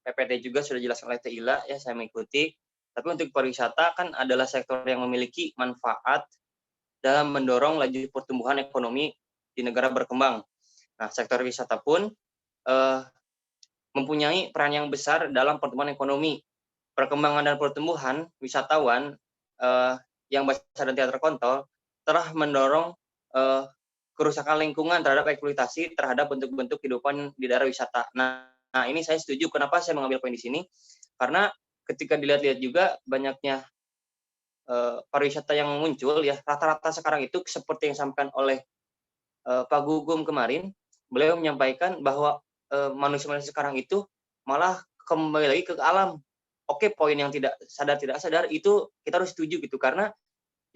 PPT juga sudah dijelaskan oleh Teh Ila ya, saya mengikuti. Tapi untuk pariwisata kan adalah sektor yang memiliki manfaat dalam mendorong laju pertumbuhan ekonomi di negara berkembang. Nah, sektor wisata pun mempunyai peran yang besar dalam pertumbuhan ekonomi. Perkembangan dan pertumbuhan wisatawan yang besar dan tidak terkontrol telah mendorong kerusakan lingkungan terhadap eksploitasi terhadap bentuk-bentuk kehidupan di daerah wisata. Nah, ini saya setuju. Kenapa saya mengambil poin di sini? Karena ketika dilihat-lihat juga banyaknya pariwisata yang muncul ya, rata-rata sekarang itu seperti yang disampaikan oleh Pak Gugum kemarin, beliau menyampaikan bahwa manusia-manusia sekarang itu malah kembali lagi ke alam. Oke, poin yang tidak sadar itu kita harus setuju gitu, karena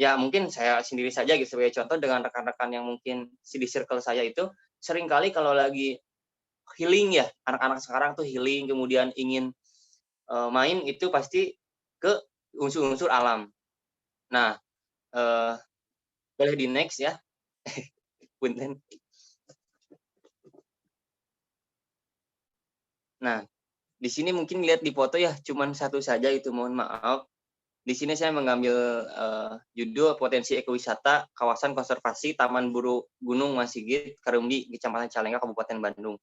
ya mungkin saya sendiri saja gitu sebagai contoh dengan rekan-rekan yang mungkin di circle saya itu seringkali kalau lagi healing ya, anak-anak sekarang tuh healing kemudian ingin main itu pasti ke unsur-unsur alam. Nah, boleh di next ya. Punten. Nah, di sini mungkin lihat di foto ya, cuman satu saja itu, mohon maaf. Di sini saya mengambil judul potensi ekowisata kawasan konservasi Taman Buru Gunung Masigit, Karumbi, Kecamatan Cicalengka, Kabupaten Bandung.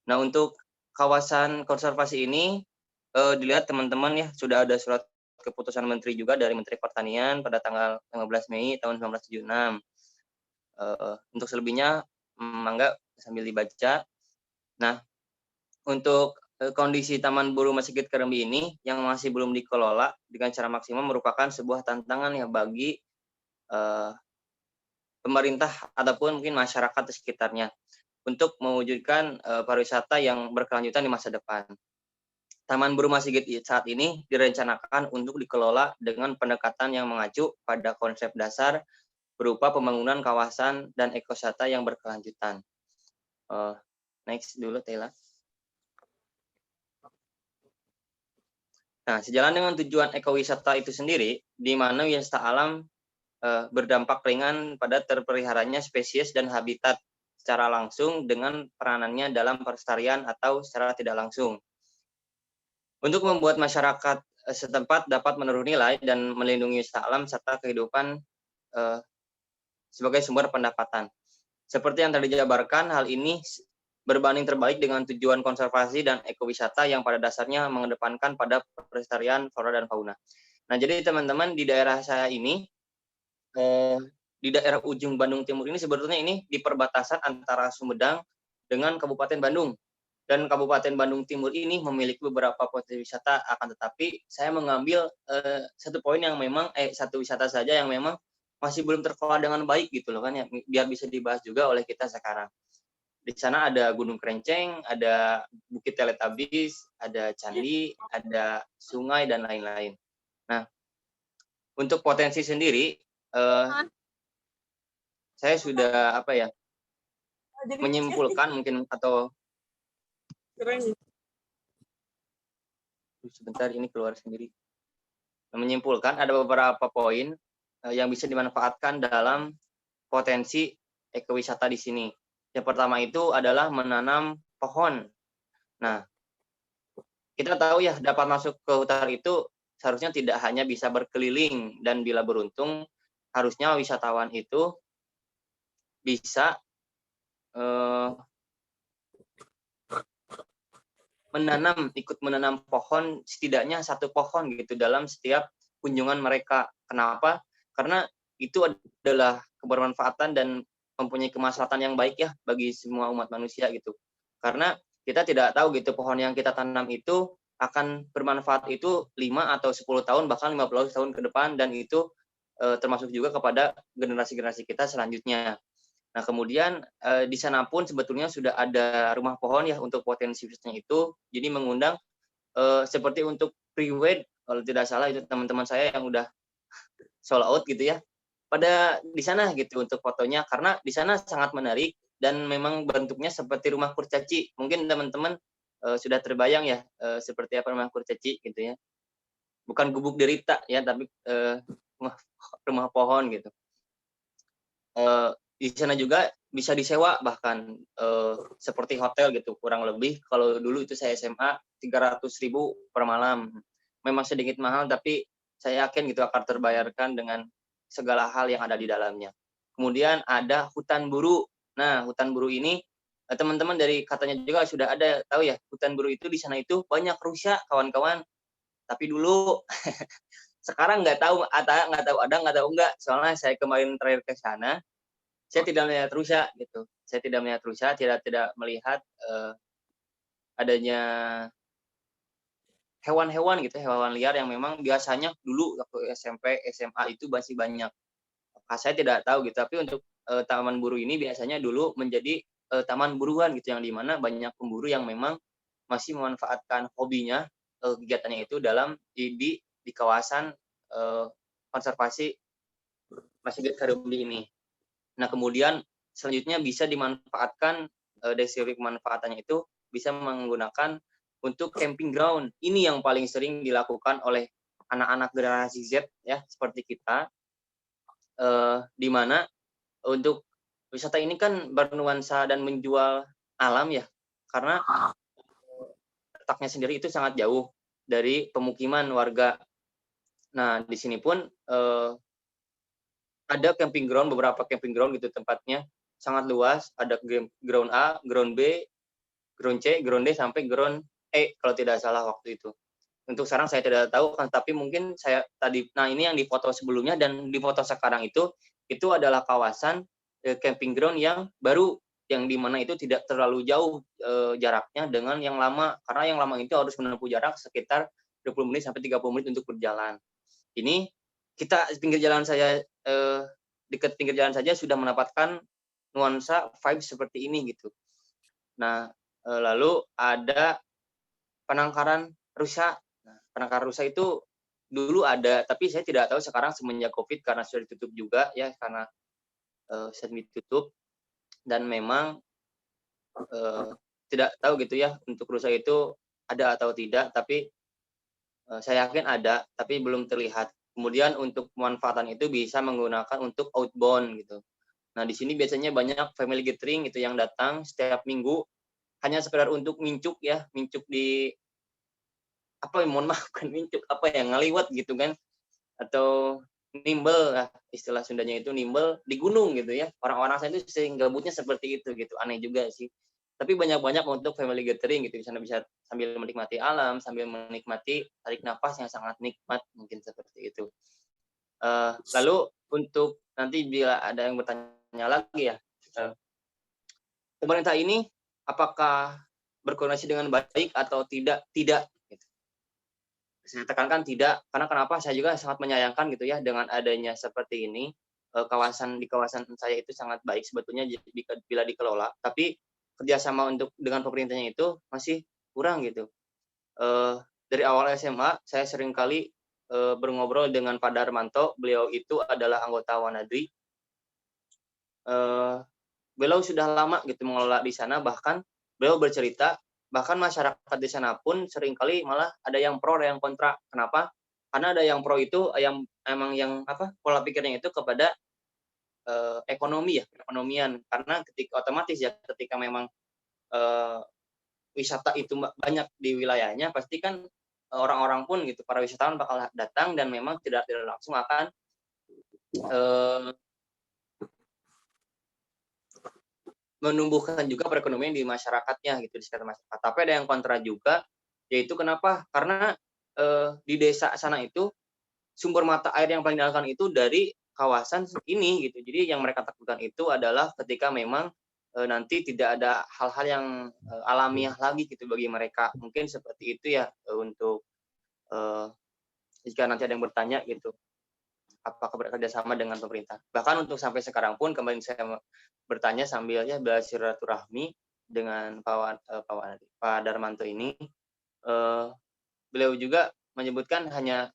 Nah, untuk kawasan konservasi ini dilihat teman-teman ya, sudah ada surat keputusan Menteri juga dari Menteri Pertanian pada tanggal 15 Mei tahun 1976. Untuk selebihnya, mangga sambil dibaca. Nah, untuk kondisi Taman Buru Masigit Karumbi ini yang masih belum dikelola dengan cara maksimal merupakan sebuah tantangan ya bagi pemerintah ataupun mungkin masyarakat di sekitarnya untuk mewujudkan pariwisata yang berkelanjutan di masa depan. Taman Buru Masigit saat ini direncanakan untuk dikelola dengan pendekatan yang mengacu pada konsep dasar berupa pembangunan kawasan dan ekowisata yang berkelanjutan. Next dulu, Tela. Nah, sejalan dengan tujuan ekowisata itu sendiri, di mana wisata alam berdampak ringan pada terpeliharanya spesies dan habitat secara langsung dengan peranannya dalam pelestarian atau secara tidak langsung. Untuk membuat masyarakat setempat dapat menaruh nilai dan melindungi wisata alam serta kehidupan sebagai sumber pendapatan. Seperti yang tadi dijabarkan, hal ini berbanding terbalik dengan tujuan konservasi dan ekowisata yang pada dasarnya mengedepankan pada pelestarian flora dan fauna. Nah, jadi teman-teman di daerah saya ini, di daerah ujung Bandung Timur ini sebetulnya ini di perbatasan antara Sumedang dengan Kabupaten Bandung. Dan Kabupaten Bandung Timur ini memiliki beberapa potensi wisata, akan tetapi saya mengambil satu poin yang memang satu wisata saja yang memang masih belum terkelola dengan baik gitu loh kan ya, biar bisa dibahas juga oleh kita sekarang. Di sana ada Gunung Kerenceng, ada Bukit Teletabis, ada candi, ada sungai dan lain-lain. Nah, untuk potensi sendiri saya sudah menyimpulkan mungkin atau sebentar ini keluar sendiri. Menyimpulkan ada beberapa poin yang bisa dimanfaatkan dalam potensi ekowisata di sini. Yang pertama itu adalah menanam pohon. Nah, kita tahu ya dapat masuk ke hutan itu seharusnya tidak hanya bisa berkeliling dan bila beruntung harusnya wisatawan itu bisa ikut menanam pohon, setidaknya satu pohon gitu dalam setiap kunjungan mereka. Kenapa? Karena itu adalah kebermanfaatan dan mempunyai kemaslahatan yang baik ya bagi semua umat manusia gitu. Karena kita tidak tahu gitu pohon yang kita tanam itu akan bermanfaat itu 5 atau 10 tahun bahkan 50 tahun ke depan, dan itu termasuk juga kepada generasi-generasi kita selanjutnya. Nah, kemudian di sana pun sebetulnya sudah ada rumah pohon ya untuk potensi wisatanya itu. Jadi mengundang seperti untuk pre-wed kalau tidak salah itu teman-teman saya yang udah sold out gitu ya. Pada di sana gitu untuk fotonya, karena di sana sangat menarik dan memang bentuknya seperti rumah kurcaci. Mungkin teman-teman sudah terbayang ya seperti apa rumah kurcaci gitu ya. Bukan gubuk derita ya, tapi rumah pohon gitu. Di sana juga bisa disewa bahkan seperti hotel gitu kurang lebih. Kalau dulu itu saya SMA 300.000 per malam. Memang sedikit mahal tapi saya yakin gitu akan terbayarkan dengan segala hal yang ada di dalamnya. Kemudian ada hutan buru. Nah, hutan buru ini teman-teman dari katanya juga sudah ada tahu ya, hutan buru itu di sana itu banyak rusa kawan-kawan. Tapi dulu sekarang nggak tahu ada, nggak tahu enggak. Soalnya saya kemarin terakhir ke sana, saya tidak melihat rusa gitu. Saya tidak melihat rusa, tidak melihat adanya hewan-hewan gitu, hewan liar yang memang biasanya dulu waktu SMP, SMA itu masih banyak. Saya tidak tahu gitu, tapi untuk taman buru ini biasanya dulu menjadi taman buruan gitu, yang dimana banyak pemburu yang memang masih memanfaatkan hobinya, kegiatannya itu dalam di kawasan konservasi Masjid Karumdi ini. Nah, kemudian selanjutnya bisa dimanfaatkan dari segi pemanfaatannya itu bisa menggunakan untuk camping ground. Ini yang paling sering dilakukan oleh anak-anak generasi Z ya seperti kita, di mana untuk wisata ini kan bernuansa dan menjual alam ya, karena letaknya sendiri itu sangat jauh dari pemukiman warga. Nah, di sini pun ada camping ground, beberapa camping ground gitu tempatnya sangat luas. Ada ground A, ground B, ground C, ground D sampai ground E kalau tidak salah waktu itu. Untuk sekarang saya tidak tahu kan, tapi mungkin saya tadi, nah ini yang di foto sebelumnya dan di foto sekarang itu adalah kawasan camping ground yang baru, yang dimana itu tidak terlalu jauh jaraknya dengan yang lama, karena yang lama itu harus menempuh jarak sekitar 20 menit sampai 30 menit untuk berjalan. Ini kita pinggir jalan saya, dekat pinggir jalan saja sudah mendapatkan nuansa vibe seperti ini gitu. Nah, lalu ada penangkaran rusa. Nah, penangkaran rusa itu dulu ada, tapi saya tidak tahu sekarang semenjak COVID karena sudah ditutup juga ya, karena semi ditutup, dan memang tidak tahu gitu ya untuk rusa itu ada atau tidak, tapi saya yakin ada, tapi belum terlihat. Kemudian untuk pemanfaatan itu bisa menggunakan untuk outbound gitu. Nah, di sini biasanya banyak family gathering gitu yang datang setiap minggu hanya sekedar untuk mincuk ya, mincuk di apa, mohon maaf kan mincuk apa ya, ngaliwat gitu kan, atau nimbel lah istilah Sundanya itu, nimbel di gunung gitu ya. Orang-orang saya itu sering gabutnya seperti itu gitu, aneh juga sih. Tapi banyak-banyak untuk family gathering gitu, di sana bisa sambil menikmati alam, sambil menikmati tarik nafas yang sangat nikmat, mungkin seperti itu. Lalu untuk nanti bila ada yang bertanya lagi ya, pemerintah ini apakah berkoordinasi dengan baik atau tidak? Tidak. Gitu. Saya tekankan tidak, karena kenapa? Saya juga sangat menyayangkan gitu ya dengan adanya seperti ini. Di kawasan saya itu sangat baik sebetulnya bila dikelola, tapi kerjasama dengan pemerintahnya itu masih kurang gitu. Dari awal SMA saya sering kali berngobrol dengan Pak Darmanto. Beliau itu adalah anggota Wanadri. Beliau sudah lama gitu mengelola di sana, bahkan beliau bercerita bahkan masyarakat di sana pun seringkali malah ada yang pro, ada yang kontra. Kenapa? Karena ada yang pro itu yang emang yang pola pikirnya itu kepada ekonomi ya, perekonomian. Karena otomatis ya ketika memang wisata itu banyak di wilayahnya, pasti kan orang-orang pun gitu, para wisatawan bakal datang dan memang tidak langsung akan menumbuhkan juga perekonomian di masyarakatnya gitu, di sekitar masyarakat. Tapi ada yang kontra juga, yaitu kenapa? Karena di desa sana itu sumber mata air yang paling diandalkan itu dari kawasan ini gitu. Jadi yang mereka takutkan itu adalah ketika memang nanti tidak ada hal-hal yang alamiah lagi gitu bagi mereka. Mungkin seperti itu ya untuk jika nanti ada yang bertanya gitu, apakah bekerja sama dengan pemerintah. Bahkan untuk sampai sekarang pun kemarin saya bertanya sambilnya bersilaturahmi dengan Pak Darmanto ini, beliau juga menyebutkan hanya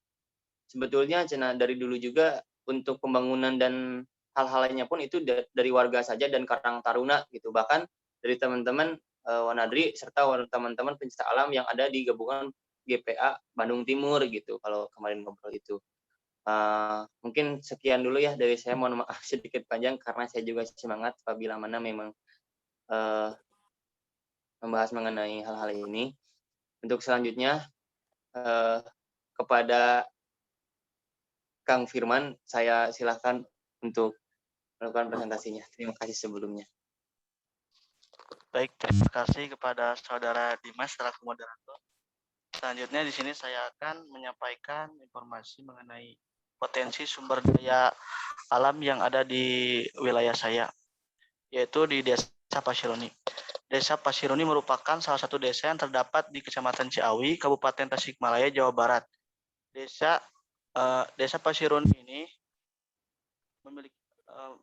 sebetulnya dari dulu juga untuk pembangunan dan hal-hal lainnya pun itu dari warga saja dan Karang Taruna gitu. Bahkan dari teman-teman Wanadri serta teman-teman pencinta alam yang ada di gabungan GPA Bandung Timur gitu kalau kemarin ngobrol itu. Mungkin sekian dulu ya dari saya, mohon maaf sedikit panjang karena saya juga semangat apabila mana memang membahas mengenai hal-hal ini. Untuk selanjutnya kepada Kang Firman, saya silakan untuk melakukan presentasinya. Terima kasih sebelumnya. Baik, terima kasih kepada Saudara Dimas selaku moderator. Selanjutnya di sini saya akan menyampaikan informasi mengenai potensi sumber daya alam yang ada di wilayah saya, yaitu di Desa Pasironi. Desa Pasironi merupakan salah satu desa yang terdapat di Kecamatan Ciawi, Kabupaten Tasikmalaya, Jawa Barat. Desa Pasironi ini memiliki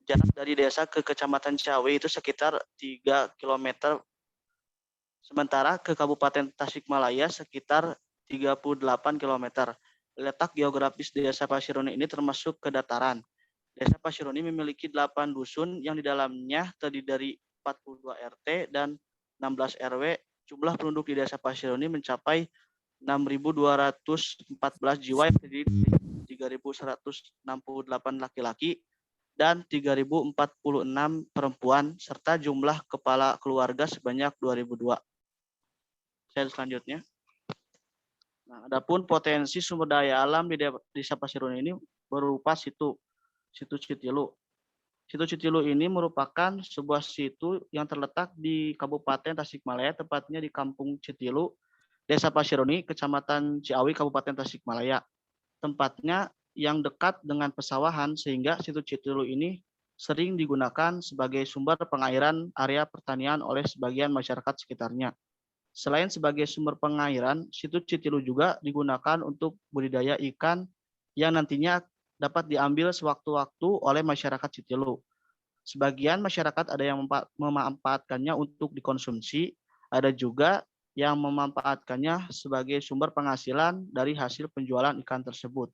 jarak dari desa ke Kecamatan Ciawi itu sekitar 3 km, sementara ke Kabupaten Tasikmalaya sekitar 38 km. Letak geografis Desa Pasironi ini termasuk ke dataran. Desa Pasironi memiliki 8 dusun yang di dalamnya terdiri dari 42 RT dan 16 RW. Jumlah penduduk di Desa Pasironi mencapai 6.214 jiwa yang terdiri dari 3.168 laki-laki dan 3.046 perempuan, serta jumlah kepala keluarga sebanyak 2.002. Slide selanjutnya. Nah, adapun potensi sumber daya alam di Desa Pasironi ini berupa situ Citilu. Situ Citilu ini merupakan sebuah situ yang terletak di Kabupaten Tasikmalaya, tepatnya di Kampung Citilu, Desa Pasironi, Kecamatan Ciawi, Kabupaten Tasikmalaya. Tempatnya yang dekat dengan pesawahan sehingga situ Citilu ini sering digunakan sebagai sumber pengairan area pertanian oleh sebagian masyarakat sekitarnya. Selain sebagai sumber pengairan, situ Citilu juga digunakan untuk budidaya ikan yang nantinya dapat diambil sewaktu-waktu oleh masyarakat Citilu. Sebagian masyarakat ada yang memanfaatkannya untuk dikonsumsi, ada juga yang memanfaatkannya sebagai sumber penghasilan dari hasil penjualan ikan tersebut.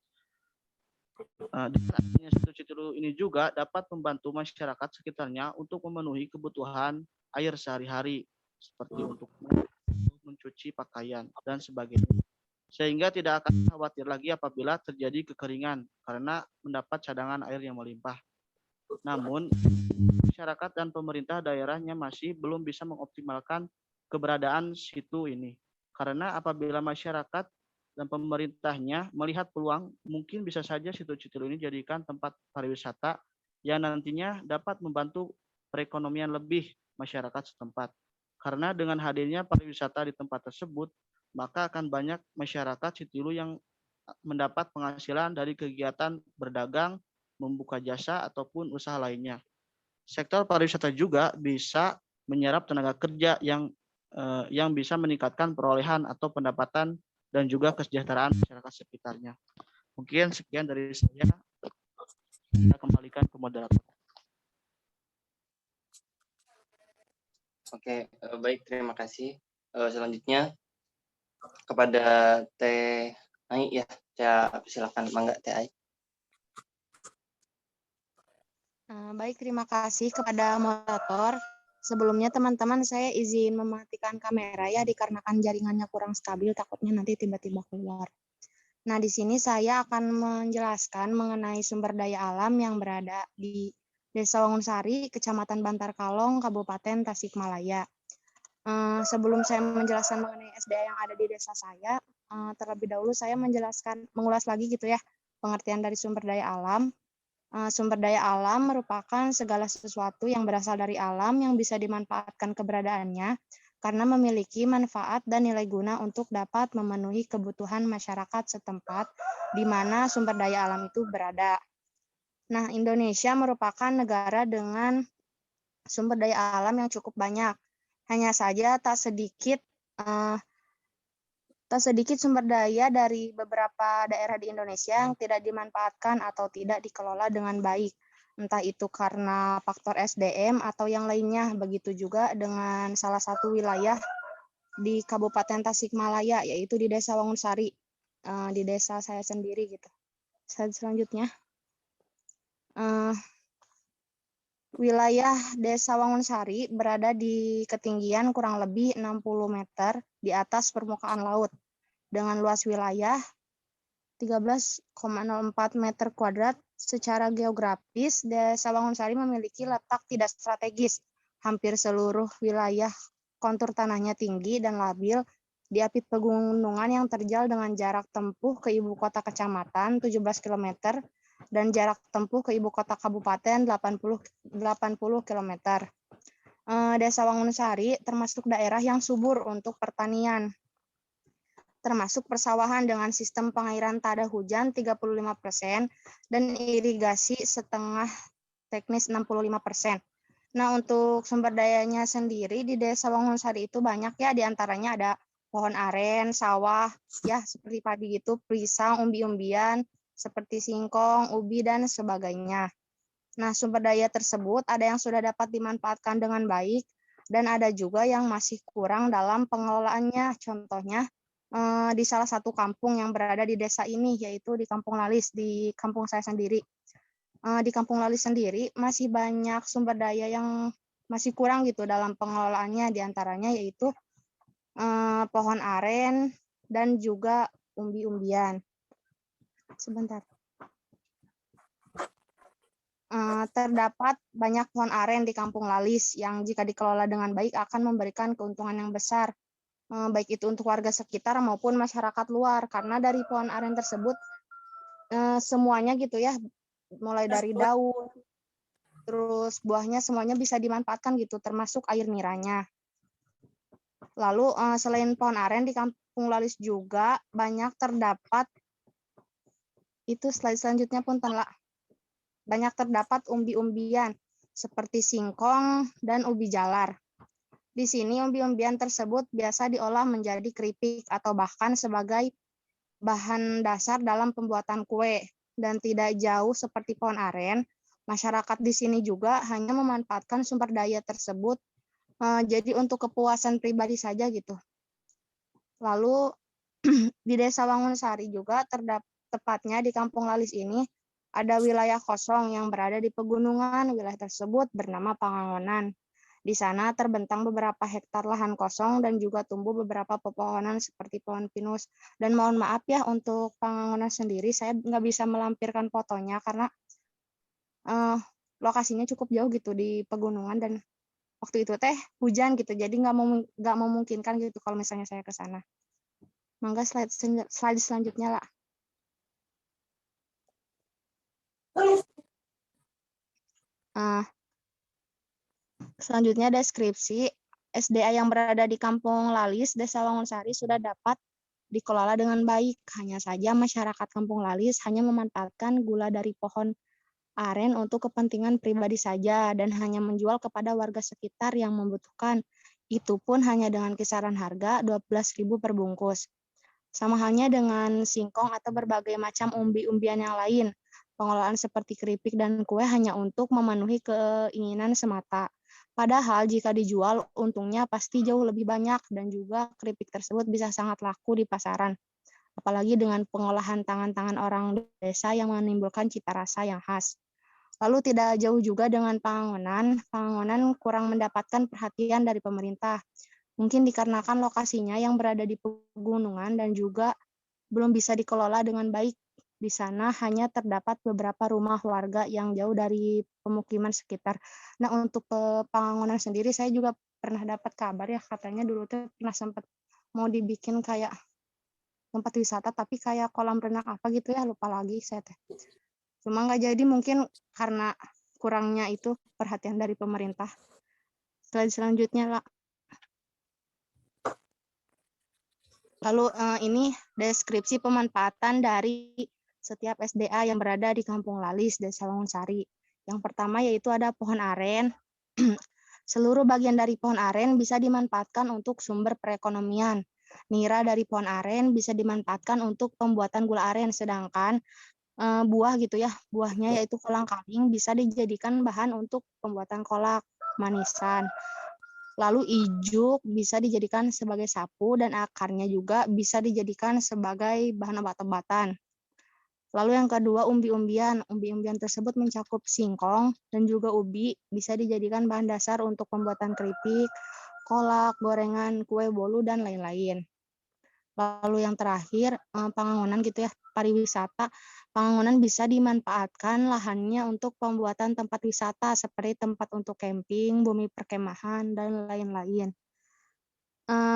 Dengan adanya situ Citilu ini juga dapat membantu masyarakat sekitarnya untuk memenuhi kebutuhan air sehari-hari, seperti untuk mencuci pakaian dan sebagainya, sehingga tidak akan khawatir lagi apabila terjadi kekeringan karena mendapat cadangan air yang melimpah. Namun, masyarakat dan pemerintah daerahnya masih belum bisa mengoptimalkan keberadaan situ ini, karena apabila masyarakat dan pemerintahnya melihat peluang, mungkin bisa saja situ Citilu ini dijadikan tempat pariwisata yang nantinya dapat membantu perekonomian lebih masyarakat setempat. Karena dengan hadirnya pariwisata di tempat tersebut, maka akan banyak masyarakat Citilu yang mendapat penghasilan dari kegiatan berdagang, membuka jasa, ataupun usaha lainnya. Sektor pariwisata juga bisa menyerap tenaga kerja yang bisa meningkatkan perolehan atau pendapatan dan juga kesejahteraan masyarakat sekitarnya. Mungkin sekian dari saya. Saya kembalikan ke moderator. Oke, baik, terima kasih. Selanjutnya kepada Teh Ai ya, saya silakan, mangga Teh Ai. Baik, terima kasih kepada moderator. Sebelumnya teman-teman saya izin mematikan kamera ya dikarenakan jaringannya kurang stabil, takutnya nanti tiba-tiba keluar. Nah, di sini saya akan menjelaskan mengenai sumber daya alam yang berada di Desa Wangunsari, Kecamatan Bantar Kalong, Kabupaten Tasikmalaya. Sebelum saya menjelaskan mengenai SDA yang ada di desa saya, terlebih dahulu saya mengulas lagi gitu ya pengertian dari sumber daya alam. Sumber daya alam merupakan segala sesuatu yang berasal dari alam yang bisa dimanfaatkan keberadaannya karena memiliki manfaat dan nilai guna untuk dapat memenuhi kebutuhan masyarakat setempat di mana sumber daya alam itu berada. Nah, Indonesia merupakan negara dengan sumber daya alam yang cukup banyak. Hanya saja tak sedikit sumber daya dari beberapa daerah di Indonesia yang tidak dimanfaatkan atau tidak dikelola dengan baik. Entah itu karena faktor SDM atau yang lainnya. Begitu juga dengan salah satu wilayah di Kabupaten Tasikmalaya, yaitu di Desa Wangunsari, di desa saya sendiri gitu. Selanjutnya, wilayah Desa Wangunsari berada di ketinggian kurang lebih 60 meter di atas permukaan laut, dengan luas wilayah 13,04 meter kuadrat. Secara geografis, Desa Wangunsari memiliki letak tidak strategis. Hampir seluruh wilayah kontur tanahnya tinggi dan labil, diapit pegunungan yang terjal dengan jarak tempuh ke ibu kota kecamatan 17 km dan jarak tempuh ke ibu kota kabupaten 80 km. Desa Wangunsari termasuk daerah yang subur untuk pertanian, termasuk persawahan dengan sistem pengairan tada hujan 35% dan irigasi setengah teknis 65%. Nah, untuk sumber dayanya sendiri di Desa Wangunsari itu banyak ya, diantaranya ada pohon aren, sawah, ya seperti padi gitu, pisang, umbi-umbian, seperti singkong, ubi, dan sebagainya. Nah, sumber daya tersebut ada yang sudah dapat dimanfaatkan dengan baik, dan ada juga yang masih kurang dalam pengelolaannya. Contohnya, di salah satu kampung yang berada di desa ini, yaitu di Kampung Lalis, di kampung saya sendiri. Di Kampung Lalis sendiri masih banyak sumber daya yang masih kurang gitu dalam pengelolaannya, diantaranya yaitu pohon aren dan juga umbi-umbian. Sebentar. Terdapat banyak pohon aren di Kampung Lalis yang jika dikelola dengan baik akan memberikan keuntungan yang besar, baik itu untuk warga sekitar maupun masyarakat luar, karena dari pohon aren tersebut semuanya gitu ya, mulai dari daun, terus buahnya semuanya bisa dimanfaatkan gitu, termasuk air niranya. Lalu selain pohon aren di Kampung Lalis juga banyak terdapat, itu slide selanjutnya punten lah, banyak terdapat umbi-umbian seperti singkong dan ubi jalar. Di sini umbi-umbian tersebut biasa diolah menjadi keripik atau bahkan sebagai bahan dasar dalam pembuatan kue. Dan tidak jauh seperti pohon aren, masyarakat di sini juga hanya memanfaatkan sumber daya tersebut jadi untuk kepuasan pribadi saja gitu. Lalu di Desa Wangunsari juga tepatnya di Kampung Lalis ini ada wilayah kosong yang berada di pegunungan. Wilayah tersebut bernama Pangangonan. Di sana terbentang beberapa hektar lahan kosong dan juga tumbuh beberapa pepohonan seperti pohon pinus. Dan mohon maaf ya untuk Pangangonan sendiri, saya nggak bisa melampirkan fotonya karena lokasinya cukup jauh gitu di pegunungan dan waktu itu teh hujan gitu, jadi nggak memungkinkan gitu kalau misalnya saya ke sana. Mangga slide selanjutnya lah. Selanjutnya deskripsi SDA yang berada di Kampung Lalis, Desa Wangunsari sudah dapat dikelola dengan baik. Hanya saja masyarakat Kampung Lalis hanya memanfaatkan gula dari pohon aren untuk kepentingan pribadi saja dan hanya menjual kepada warga sekitar yang membutuhkan. Itu pun hanya dengan kisaran harga 12.000 per bungkus. Sama halnya dengan singkong atau berbagai macam umbi-umbian yang lain. Pengelolaan seperti keripik dan kue hanya untuk memenuhi keinginan semata. Padahal jika dijual, untungnya pasti jauh lebih banyak dan juga keripik tersebut bisa sangat laku di pasaran. Apalagi dengan pengolahan tangan-tangan orang desa yang menimbulkan cita rasa yang khas. Lalu tidak jauh juga dengan Pangangonan. Pangangonan kurang mendapatkan perhatian dari pemerintah. Mungkin dikarenakan lokasinya yang berada di pegunungan dan juga belum bisa dikelola dengan baik. Di sana hanya terdapat beberapa rumah warga yang jauh dari pemukiman sekitar. Nah, untuk Pangangonan sendiri saya juga pernah dapat kabar ya, katanya dulu tuh pernah sempat mau dibikin kayak tempat wisata tapi kayak kolam renang apa gitu ya, lupa lagi saya teh. Cuma nggak jadi mungkin karena kurangnya itu perhatian dari pemerintah. Selanjutnya lah. Lalu ini deskripsi pemanfaatan dari setiap SDA yang berada di Kampung Lalis, Desa Wangunsari. Yang pertama yaitu ada pohon aren. Seluruh bagian dari pohon aren bisa dimanfaatkan untuk sumber perekonomian. Nira dari pohon aren bisa dimanfaatkan untuk pembuatan gula aren, sedangkan buah gitu ya, buahnya yaitu kolang-kaling bisa dijadikan bahan untuk pembuatan kolak manisan. Lalu ijuk bisa dijadikan sebagai sapu dan akarnya juga bisa dijadikan sebagai bahan obat-obatan. Lalu yang kedua, umbi-umbian. Umbi-umbian tersebut mencakup singkong dan juga ubi, bisa dijadikan bahan dasar untuk pembuatan keripik, kolak, gorengan, kue bolu, dan lain-lain. Lalu yang terakhir, Pangangonan gitu ya, pariwisata. Pangangonan bisa dimanfaatkan lahannya untuk pembuatan tempat wisata seperti tempat untuk camping, bumi perkemahan, dan lain-lain.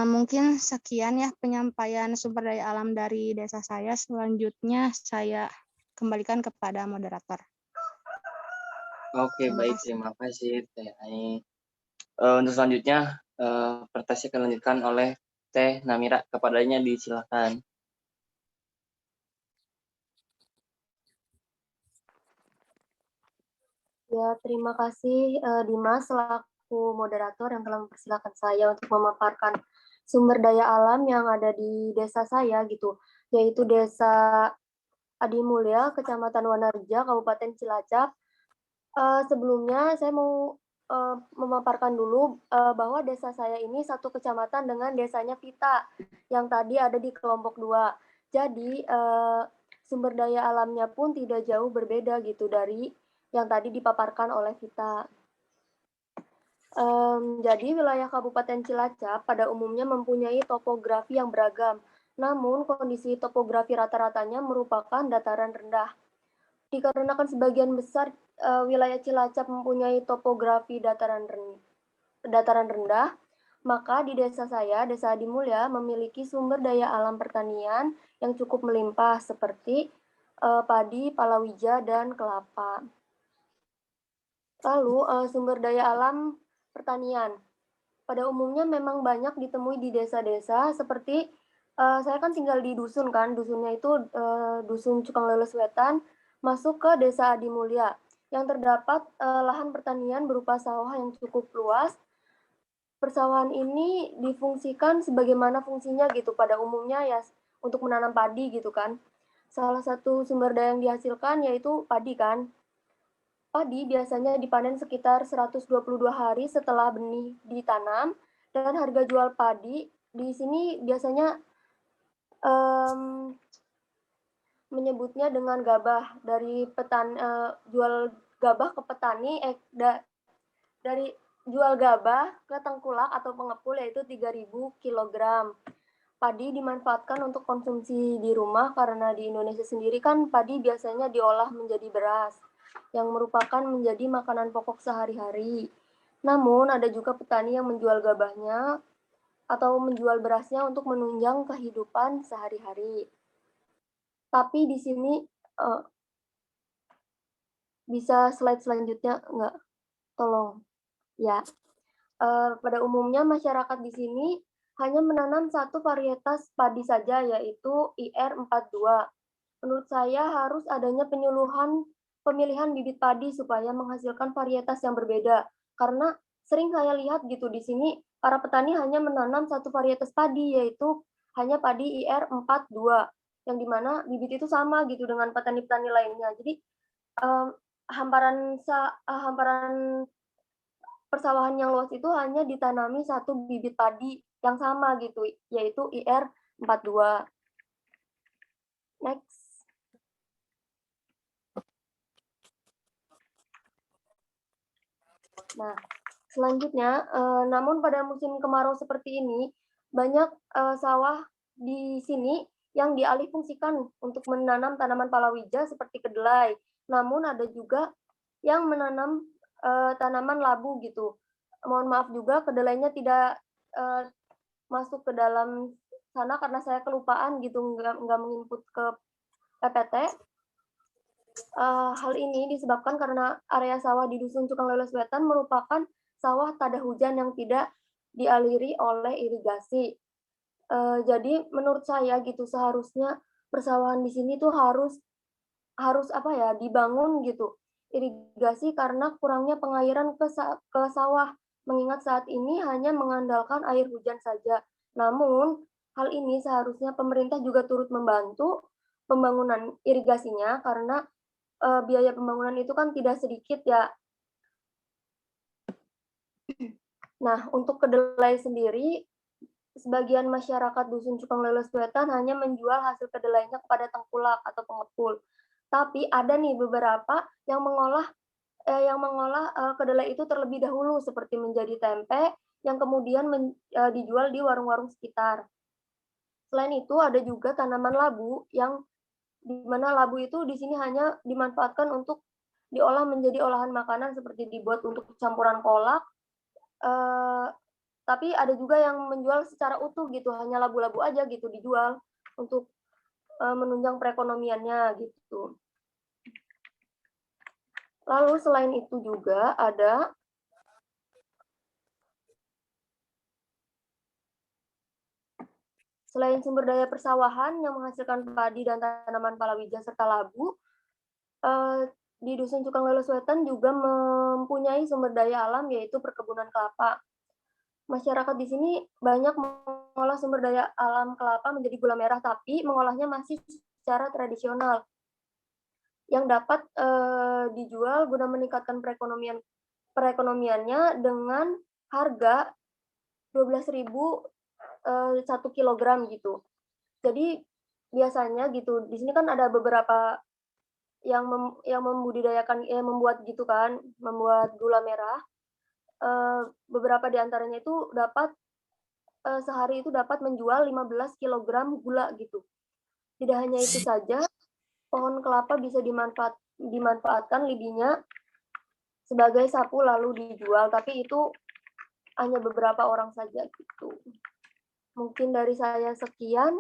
Mungkin sekian ya penyampaian sumber daya alam dari desa saya. Selanjutnya saya kembalikan kepada moderator. Oke, baik. Terima kasih, Teh Ai. Untuk selanjutnya, presentasi akan dilanjutkan oleh Teh Namira. Kepadanya disilakan. Ya, terima kasih Dimas selaku moderator yang telah mempersilahkan saya untuk memaparkan sumber daya alam yang ada di desa saya gitu, yaitu Desa Adimulya, Kecamatan Wanarja, Kabupaten Cilacap. Sebelumnya saya mau memaparkan dulu bahwa desa saya ini satu kecamatan dengan desanya Pita yang tadi ada di kelompok 2. Jadi sumber daya alamnya pun tidak jauh berbeda gitu dari yang tadi dipaparkan oleh Vita. Jadi wilayah Kabupaten Cilacap pada umumnya mempunyai topografi yang beragam, namun kondisi topografi rata-ratanya merupakan dataran rendah. Dikarenakan sebagian besar wilayah Cilacap mempunyai topografi dataran rendah, maka di desa saya, Desa Adimulya, memiliki sumber daya alam pertanian yang cukup melimpah seperti padi, palawija, dan kelapa. Lalu sumber daya alam pertanian. Pada umumnya memang banyak ditemui di desa-desa seperti saya kan tinggal di dusun kan, dusunnya itu dusun Cukang Leles Wetan, masuk ke Desa Adimulya yang terdapat lahan pertanian berupa sawah yang cukup luas. Persawahan ini difungsikan sebagaimana fungsinya gitu pada umumnya ya untuk menanam padi gitu kan. Salah satu sumber daya yang dihasilkan yaitu padi kan. Padi biasanya dipanen sekitar 122 hari setelah benih ditanam, dan harga jual padi di sini biasanya menyebutnya dengan gabah dari jual gabah ke petani dari jual gabah ke tengkulak atau pengepul yaitu 3.000 kg. Padi dimanfaatkan untuk konsumsi di rumah karena di Indonesia sendiri kan padi biasanya diolah menjadi beras yang merupakan menjadi makanan pokok sehari-hari. Namun ada juga petani yang menjual gabahnya atau menjual berasnya untuk menunjang kehidupan sehari-hari. Tapi di sini bisa slide selanjutnya enggak? Tolong. Ya. Pada umumnya masyarakat di sini hanya menanam satu varietas padi saja yaitu IR42. Menurut saya harus adanya pemilihan bibit padi supaya menghasilkan varietas yang berbeda. Karena sering saya lihat gitu di sini para petani hanya menanam satu varietas padi yaitu hanya padi IR42 yang dimana bibit itu sama gitu dengan petani-petani lainnya. Jadi hamparan persawahan yang luas itu hanya ditanami satu bibit padi yang sama gitu yaitu IR42. Next. Nah, selanjutnya, namun pada musim kemarau seperti ini, banyak sawah di sini yang dialihfungsikan untuk menanam tanaman palawija seperti kedelai. Namun ada juga yang menanam tanaman labu gitu. Mohon maaf juga kedelainya tidak masuk ke dalam sana karena saya kelupaan gitu, nggak menginput ke PPT. Hal ini disebabkan karena area sawah di Dusun Cukang Leles Wetan merupakan sawah tada hujan yang tidak dialiri oleh irigasi. Jadi menurut saya gitu seharusnya persawahan di sini tuh harus apa ya dibangun gitu irigasi karena kurangnya pengairan ke sawah mengingat saat ini hanya mengandalkan air hujan saja. Namun, hal ini seharusnya pemerintah juga turut membantu pembangunan irigasinya karena biaya pembangunan itu kan tidak sedikit ya. Nah, untuk kedelai sendiri, sebagian masyarakat Dusun Cukang Leles Wetan hanya menjual hasil kedelainya kepada tengkulak atau pengepul. Tapi ada nih beberapa yang mengolah kedelai itu terlebih dahulu seperti menjadi tempe yang kemudian dijual di warung-warung sekitar. Selain itu ada juga tanaman labu yang di mana labu itu di sini hanya dimanfaatkan untuk diolah menjadi olahan makanan seperti dibuat untuk campuran kolak. Tapi ada juga yang menjual secara utuh gitu, hanya labu-labu aja gitu dijual untuk menunjang perekonomiannya gitu. Lalu selain itu juga ada selain sumber daya persawahan yang menghasilkan padi dan tanaman palawija serta labu, di Dusun Cukang Leles Wetan juga mempunyai sumber daya alam yaitu perkebunan kelapa. Masyarakat di sini banyak mengolah sumber daya alam kelapa menjadi gula merah, tapi mengolahnya masih secara tradisional yang dapat dijual guna meningkatkan perekonomiannya dengan harga 12.000 1 kilogram gitu. Jadi biasanya gitu di sini kan ada beberapa yang membudidayakan membuat gitu kan, membuat gula merah. Beberapa di antaranya itu dapat sehari itu dapat menjual 15 kg gula gitu. Tidak hanya itu saja, pohon kelapa bisa dimanfaatkan lidinya sebagai sapu lalu dijual, tapi itu hanya beberapa orang saja gitu. Mungkin dari saya sekian.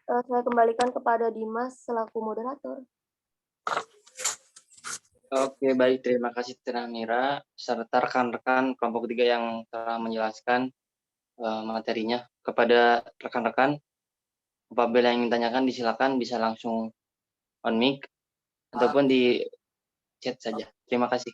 Saya kembalikan kepada Dimas selaku moderator. Oke, baik. Terima kasih Tera Mira serta rekan-rekan kelompok 3 yang telah menjelaskan materinya. Kepada rekan-rekan, apabila yang ingin tanyakan disilakan bisa langsung on mic ataupun di chat saja. Terima kasih.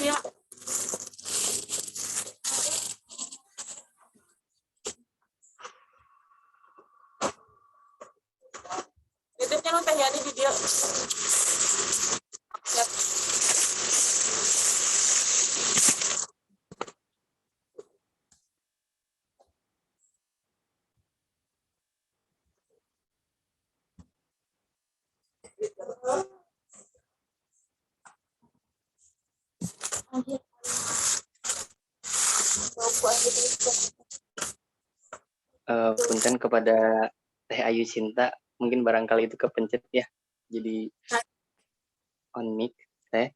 Ya. Titipnya lu teh Yani di dia. Punten kepada Teh Ayu Sinta, mungkin barangkali itu kepencet ya. Jadi on mic, Teh.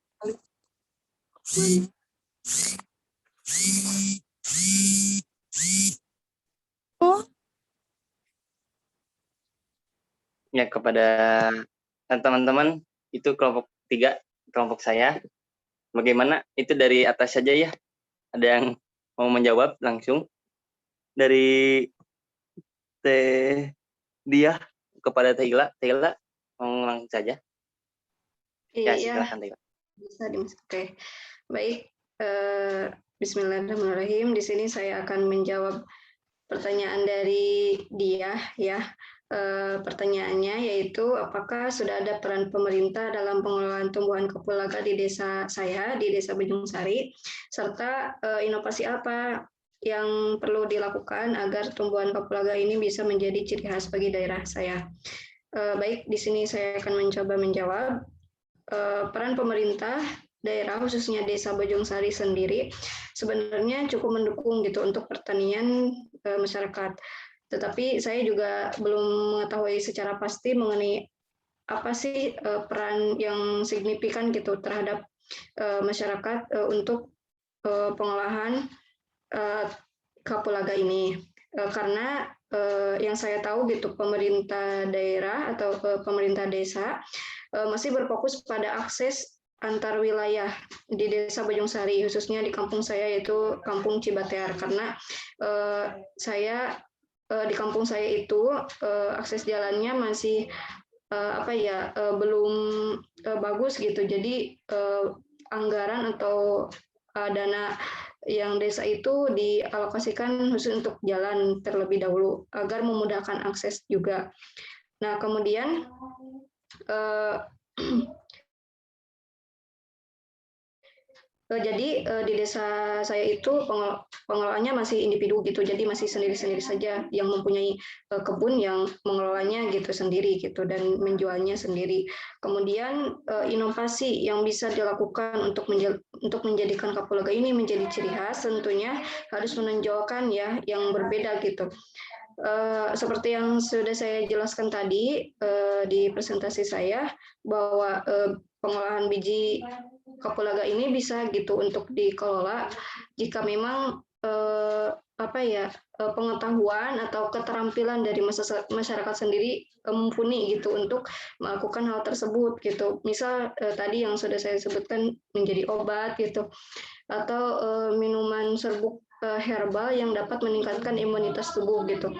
Ya, kepada teman-teman, itu kelompok 3, kelompok saya. Bagaimana? Itu dari atas saja ya. Ada yang mau menjawab langsung? Dari Teh Dia kepada Teh Ila. Teh Ila, mau langsung saja. Ya, silakan Teh Ila. Bisa dimasukin. Oke. Baik. Bismillahirrahmanirrahim. Di sini saya akan menjawab pertanyaan dari Dia ya. Pertanyaannya yaitu apakah sudah ada peran pemerintah dalam pengelolaan tumbuhan kapulaga di desa saya, di Desa Bojong Sari, serta inovasi apa yang perlu dilakukan agar tumbuhan kapulaga ini bisa menjadi ciri khas bagi daerah saya. Baik, di sini saya akan mencoba menjawab. Peran pemerintah daerah khususnya Desa Bojong Sari sendiri sebenarnya cukup mendukung gitu untuk pertanian masyarakat. Tetapi saya juga belum mengetahui secara pasti mengenai apa sih peran yang signifikan gitu terhadap masyarakat untuk pengolahan Kapulaga ini karena yang saya tahu gitu pemerintah daerah atau pemerintah desa masih berfokus pada akses antar wilayah di Desa Bojong Sari, khususnya di kampung saya yaitu Kampung Cibatear, karena saya di kampung saya itu akses jalannya masih belum bagus gitu. Jadi anggaran atau dana yang desa itu dialokasikan khusus untuk jalan terlebih dahulu agar memudahkan akses juga. Nah, kemudian jadi di desa saya itu pengelolaannya masih individu gitu, jadi masih sendiri-sendiri saja yang mempunyai kebun yang mengelolanya gitu sendiri gitu dan menjualnya sendiri. Kemudian inovasi yang bisa dilakukan untuk menjadikan Kapulaga ini menjadi ciri khas tentunya harus menonjolkan ya yang berbeda gitu. Seperti yang sudah saya jelaskan tadi di presentasi saya bahwa pengolahan biji Kapulaga ini bisa gitu untuk dikelola jika memang pengetahuan atau keterampilan dari masyarakat sendiri mumpuni gitu untuk melakukan hal tersebut gitu. Misal tadi yang sudah saya sebutkan menjadi obat gitu atau minuman serbuk herbal yang dapat meningkatkan imunitas tubuh gitu.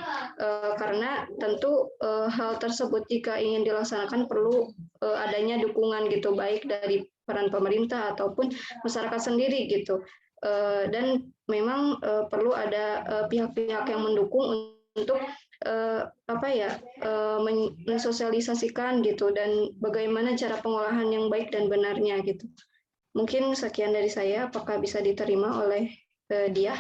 Karena tentu hal tersebut jika ingin dilaksanakan perlu adanya dukungan gitu baik dari peran pemerintah ataupun masyarakat sendiri gitu. Dan memang perlu ada pihak-pihak yang mendukung untuk mensosialisasikan gitu dan bagaimana cara pengolahan yang baik dan benarnya gitu. Mungkin sekian dari saya, apakah bisa diterima oleh dia?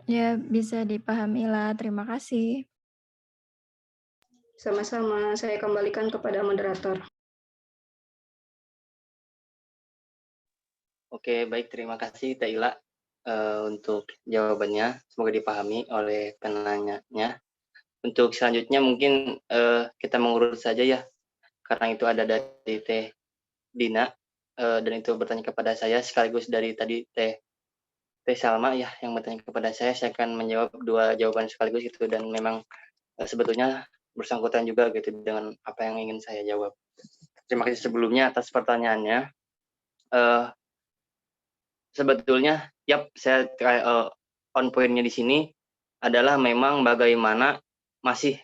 Ya, bisa dipahami lah. Terima kasih. Sama-sama, saya kembalikan kepada moderator. Oke, baik. Terima kasih, Teh Ila, untuk jawabannya. Semoga dipahami oleh penanyanya. Untuk selanjutnya mungkin kita mengurut saja ya, karena itu ada dari Teh Dina, dan itu bertanya kepada saya, sekaligus dari tadi Teh Salma ya, yang bertanya kepada saya akan menjawab dua jawaban sekaligus itu, dan memang sebetulnya bersangkutan juga gitu dengan apa yang ingin saya jawab. Terima kasih sebelumnya atas pertanyaannya. Sebetulnya, saya on point-nya di sini adalah memang bagaimana masih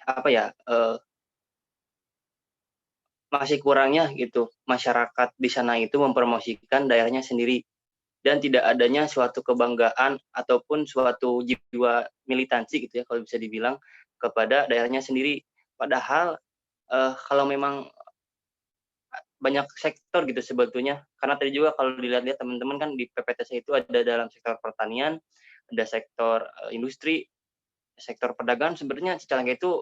masih kurangnya gitu masyarakat di sana itu mempromosikan daerahnya sendiri dan tidak adanya suatu kebanggaan ataupun suatu jiwa militansi gitu ya kalau bisa dibilang kepada daerahnya sendiri. Padahal kalau memang banyak sektor gitu sebetulnya, karena tadi juga kalau dilihat-lihat teman-teman kan di PPTC itu ada dalam sektor pertanian, ada sektor industri, sektor perdagangan. Sebenarnya Cicalengka itu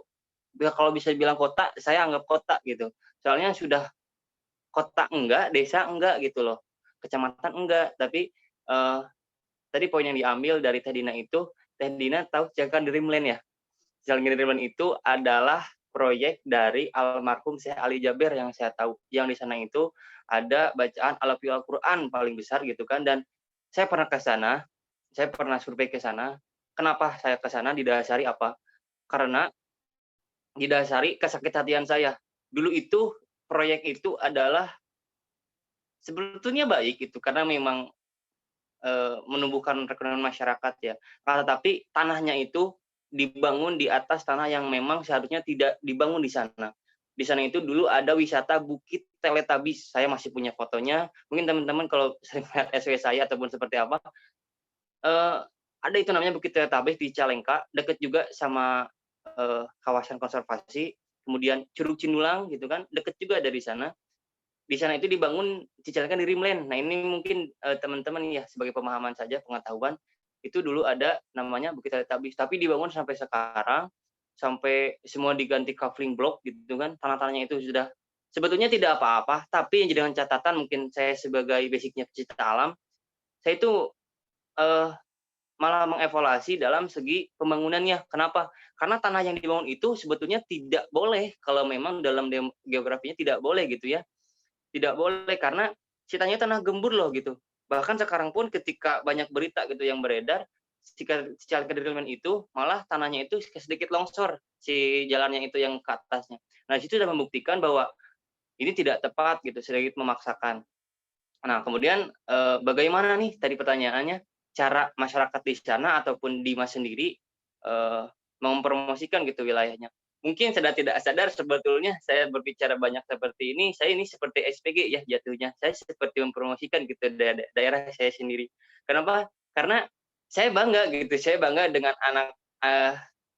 kalau bisa dibilang kota, saya anggap kota gitu. Soalnya sudah kota enggak, desa enggak gitu loh, kecamatan enggak. Tapi tadi poin yang diambil dari Teh Dina itu, Teh Dina tahu Cicalengka Dreamland ya. Cicalengka Dreamland itu adalah proyek dari almarhum Syekh Ali Jaber yang saya tahu, yang di sana itu ada bacaan Al-Quran paling besar gitu kan. Dan saya pernah ke sana, saya pernah survei ke sana. Kenapa saya ke sana? Didasari apa? Karena didasari kesakit-hatian saya. Dulu itu proyek itu adalah sebetulnya baik itu karena memang menumbuhkan perekonomian masyarakat ya. Tetapi tanahnya itu dibangun di atas tanah yang memang seharusnya tidak dibangun di sana. Di sana itu dulu ada wisata Bukit Teletabis. Saya masih punya fotonya. Mungkin teman-teman kalau sering lihat SW saya ataupun seperti apa, ada itu namanya Bukit Teletabis di Cicalengka, dekat juga sama kawasan konservasi. Kemudian Curug Cinulang gitu kan, dekat juga dari sana. Di sana itu dibangun Cicalengka Dreamland. Nah ini mungkin teman-teman ya sebagai pemahaman saja, pengetahuan. Itu dulu ada namanya Bukit Teletabis, tapi dibangun sampai sekarang, sampai semua diganti covering block gitu kan, tanah-tanahnya itu sudah sebetulnya tidak apa-apa, tapi yang dengan catatan mungkin saya sebagai basicnya pecinta alam, saya itu malah mengevaluasi dalam segi pembangunannya. Kenapa? Karena tanah yang dibangun itu sebetulnya tidak boleh, kalau memang dalam geografinya tidak boleh gitu ya, tidak boleh karena ceritanya tanah gembur loh gitu. Bahkan sekarang pun ketika banyak berita gitu yang beredar, secara kedalaman itu malah tanahnya itu sedikit longsor, si jalannya itu yang ke atasnya. Nah, itu sudah membuktikan bahwa ini tidak tepat gitu, sedikit memaksakan. Nah, kemudian bagaimana nih tadi pertanyaannya, cara masyarakat di sana ataupun di Mas sendiri mempromosikan gitu wilayahnya. Mungkin tidak sadar sebetulnya saya berbicara banyak seperti ini, saya ini seperti SPG ya jatuhnya. Saya seperti mempromosikan gitu daerah saya sendiri. Kenapa? Karena saya bangga gitu, saya bangga dengan anak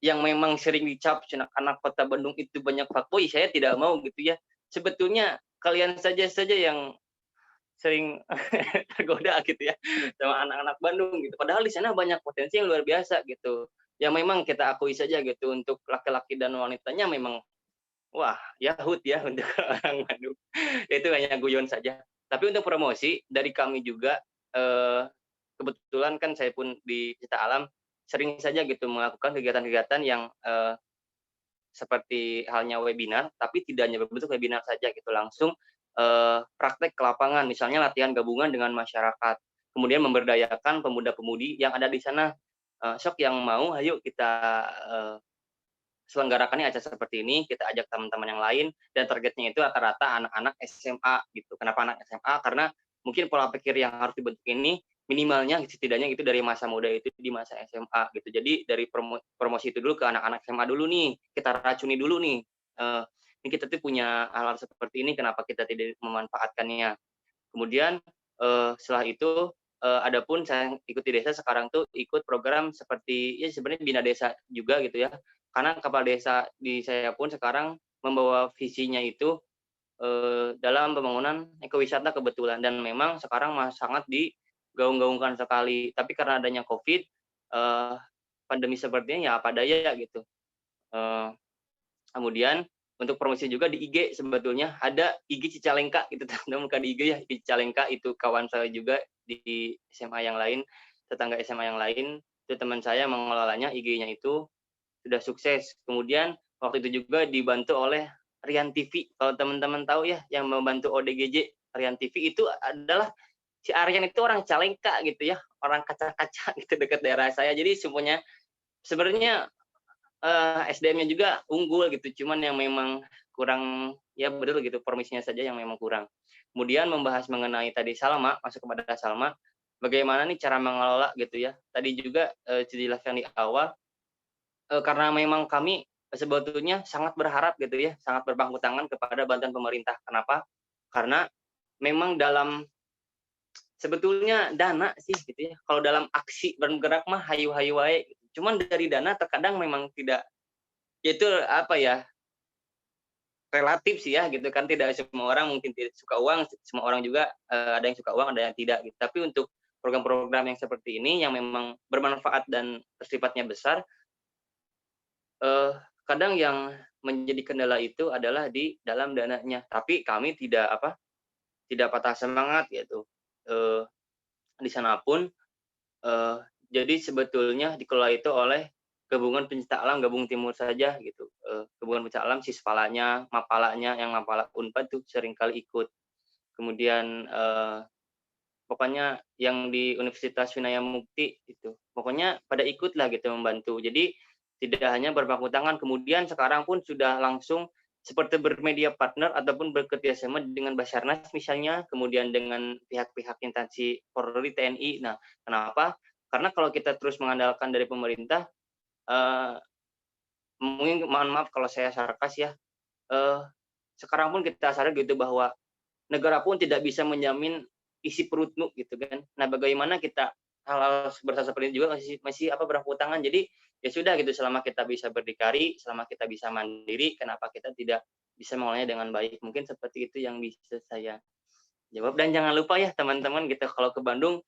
yang memang sering dicap anak kota Bandung itu banyak fuckboy, saya tidak mau gitu ya. Sebetulnya kalian saja yang sering tergoda gitu ya sama anak-anak Bandung gitu. Padahal di sana banyak potensi yang luar biasa gitu. Ya memang kita akui saja gitu, untuk laki-laki dan wanitanya memang wah yahut ya untuk orang Bandung. Itu hanya guyon saja. Tapi untuk promosi dari kami juga kebetulan kan saya pun di Cita Alam sering saja gitu melakukan kegiatan-kegiatan yang seperti halnya webinar, tapi tidak hanya berbentuk webinar saja gitu, langsung praktek ke lapangan, misalnya latihan gabungan dengan masyarakat, kemudian memberdayakan pemuda-pemudi yang ada di sana. Sok yang mau, ayo kita selenggarakan acara seperti ini, kita ajak teman-teman yang lain, dan targetnya itu rata-rata anak-anak SMA gitu. Kenapa anak SMA? Karena mungkin pola pikir yang harus dibentuk ini minimalnya setidaknya itu dari masa muda itu di masa SMA gitu. Jadi dari promosi itu dulu ke anak-anak SMA dulu nih, kita racuni dulu nih. Ini kita tuh punya hal-hal seperti ini, kenapa kita tidak memanfaatkannya? Kemudian setelah itu adapun saya ikut di desa sekarang tuh ikut program seperti ya sebenarnya bina desa juga gitu ya. Karena kepala desa di saya pun sekarang membawa visinya itu dalam pembangunan ekowisata kebetulan, dan memang sekarang sangat digaung-gaungkan sekali. Tapi karena adanya COVID, pandemi sepertinya ya apa daya gitu. Kemudian untuk promosi juga di IG, sebetulnya ada IG Cicalengka gitu, teman-teman, bukan di IG ya, di Cicalengka itu kawan saya juga di SMA yang lain, tetangga SMA yang lain, itu teman saya mengelolanya, IG-nya itu sudah sukses. Kemudian waktu itu juga dibantu oleh Rian TV, kalau teman-teman tahu ya, yang membantu ODGJ. Rian TV itu adalah si Aryan itu orang Calengka gitu ya, orang kaca-kaca gitu dekat daerah saya. Jadi semuanya sebenarnya SDM-nya juga unggul gitu, cuman yang memang kurang ya betul gitu, promisinya saja yang memang kurang. Kemudian membahas mengenai tadi Salma, masuk kepada Salma, bagaimana nih cara mengelola gitu ya. Tadi juga dijelaskan di awal, karena memang kami sebetulnya sangat berharap gitu ya, sangat berpangku tangan kepada bantuan pemerintah. Kenapa? Karena memang dalam sebetulnya dana sih gitu ya. Kalau dalam aksi bergerak mah hayu-hayu wae. Cuman dari dana terkadang memang tidak, itu apa ya, relatif sih ya gitu kan, tidak semua orang mungkin tidak suka uang, semua orang juga ada yang suka uang, ada yang tidak gitu. Tapi untuk program-program yang seperti ini yang memang bermanfaat dan sifatnya besar, kadang yang menjadi kendala itu adalah di dalam dananya. Tapi kami tidak patah semangat gitu. Di sana pun jadi sebetulnya dikelola itu oleh Gabungan Pencinta Alam Gabung Timur saja gitu. Gabungan Pencinta Alam Sispalanya, Mapalanya, yang Mapala Unpad tuh seringkali ikut. Kemudian pokoknya yang di Universitas Vinaya Mukti itu, pokoknya pada ikut lah gitu membantu. Jadi tidak hanya berpangku tangan, kemudian sekarang pun sudah langsung seperti bermedia partner ataupun bekerjasama dengan Basarnas misalnya, kemudian dengan pihak-pihak instansi Polri, TNI. Nah, kenapa? Karena kalau kita terus mengandalkan dari pemerintah, mungkin mohon maaf kalau saya sarkas ya, sekarang pun kita sadar gitu bahwa negara pun tidak bisa menjamin isi perutmu gitu kan. Nah, bagaimana kita hal-hal seperti ini juga masih berpangku tangan. Jadi ya sudah gitu, selama kita bisa berdikari, selama kita bisa mandiri, kenapa kita tidak bisa mengolahnya dengan baik? Mungkin seperti itu yang bisa saya jawab. Dan jangan lupa ya teman-teman gitu, kalau ke Bandung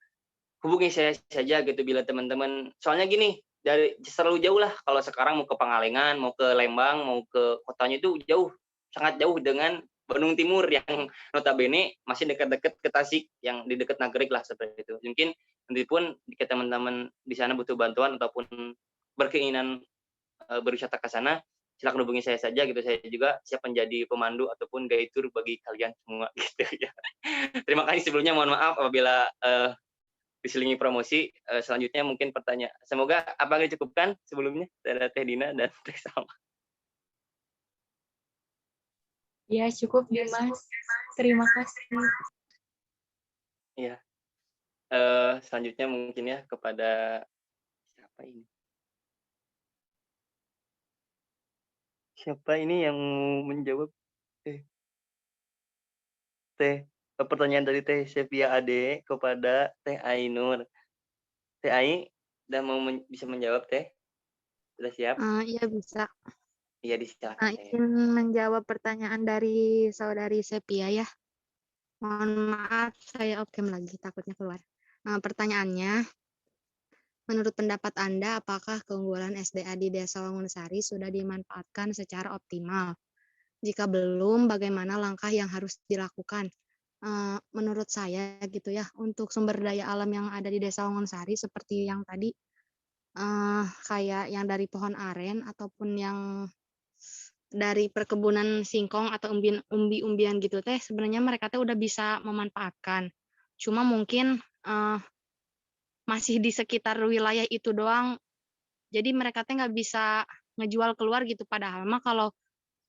hubungi saya saja gitu bila teman-teman, soalnya gini, dari terlalu jauh lah kalau sekarang mau ke Pangalengan, mau ke Lembang, mau ke kotanya itu jauh, sangat jauh dengan Bandung Timur yang notabene masih dekat-dekat ke Tasik, yang di dekat Nagreg lah seperti itu. Mungkin nanti pun jika teman-teman di sana butuh bantuan ataupun berkeinginan berwisata ke sana, silakan hubungi saya saja gitu. Saya juga siap menjadi pemandu ataupun guide tour bagi kalian semua gitu ya. Terima kasih sebelumnya, mohon maaf apabila diselingi promosi. Selanjutnya mungkin pertanyaan. Semoga apakah cukupkan sebelumnya dari Teh Dina dan Teh Salma. Ya, cukup Dimas. Terima kasih. Iya. Selanjutnya mungkin ya kepada siapa ini? Siapa ini yang menjawab? Pertanyaan dari Teh Sepia Ade kepada Teh Ainur. Teh Ai, udah mau bisa menjawab Teh? Sudah siap? Iya bisa. Iya, disilakan Teh. Izin menjawab pertanyaan dari saudari Sepia ya. Mohon maaf, saya off cam lagi, takutnya keluar. Pertanyaannya, menurut pendapat Anda, apakah keunggulan SDA di Desa Wangunsari sudah dimanfaatkan secara optimal? Jika belum, bagaimana langkah yang harus dilakukan? Menurut saya gitu ya, untuk sumber daya alam yang ada di Desa Wangunsari seperti yang tadi, kayak yang dari pohon aren ataupun yang dari perkebunan singkong atau umbi-umbian gitu teh, sebenarnya mereka teh udah bisa memanfaatkan. Cuma mungkin masih di sekitar wilayah itu doang, jadi mereka teh nggak bisa ngejual keluar gitu. Padahal mah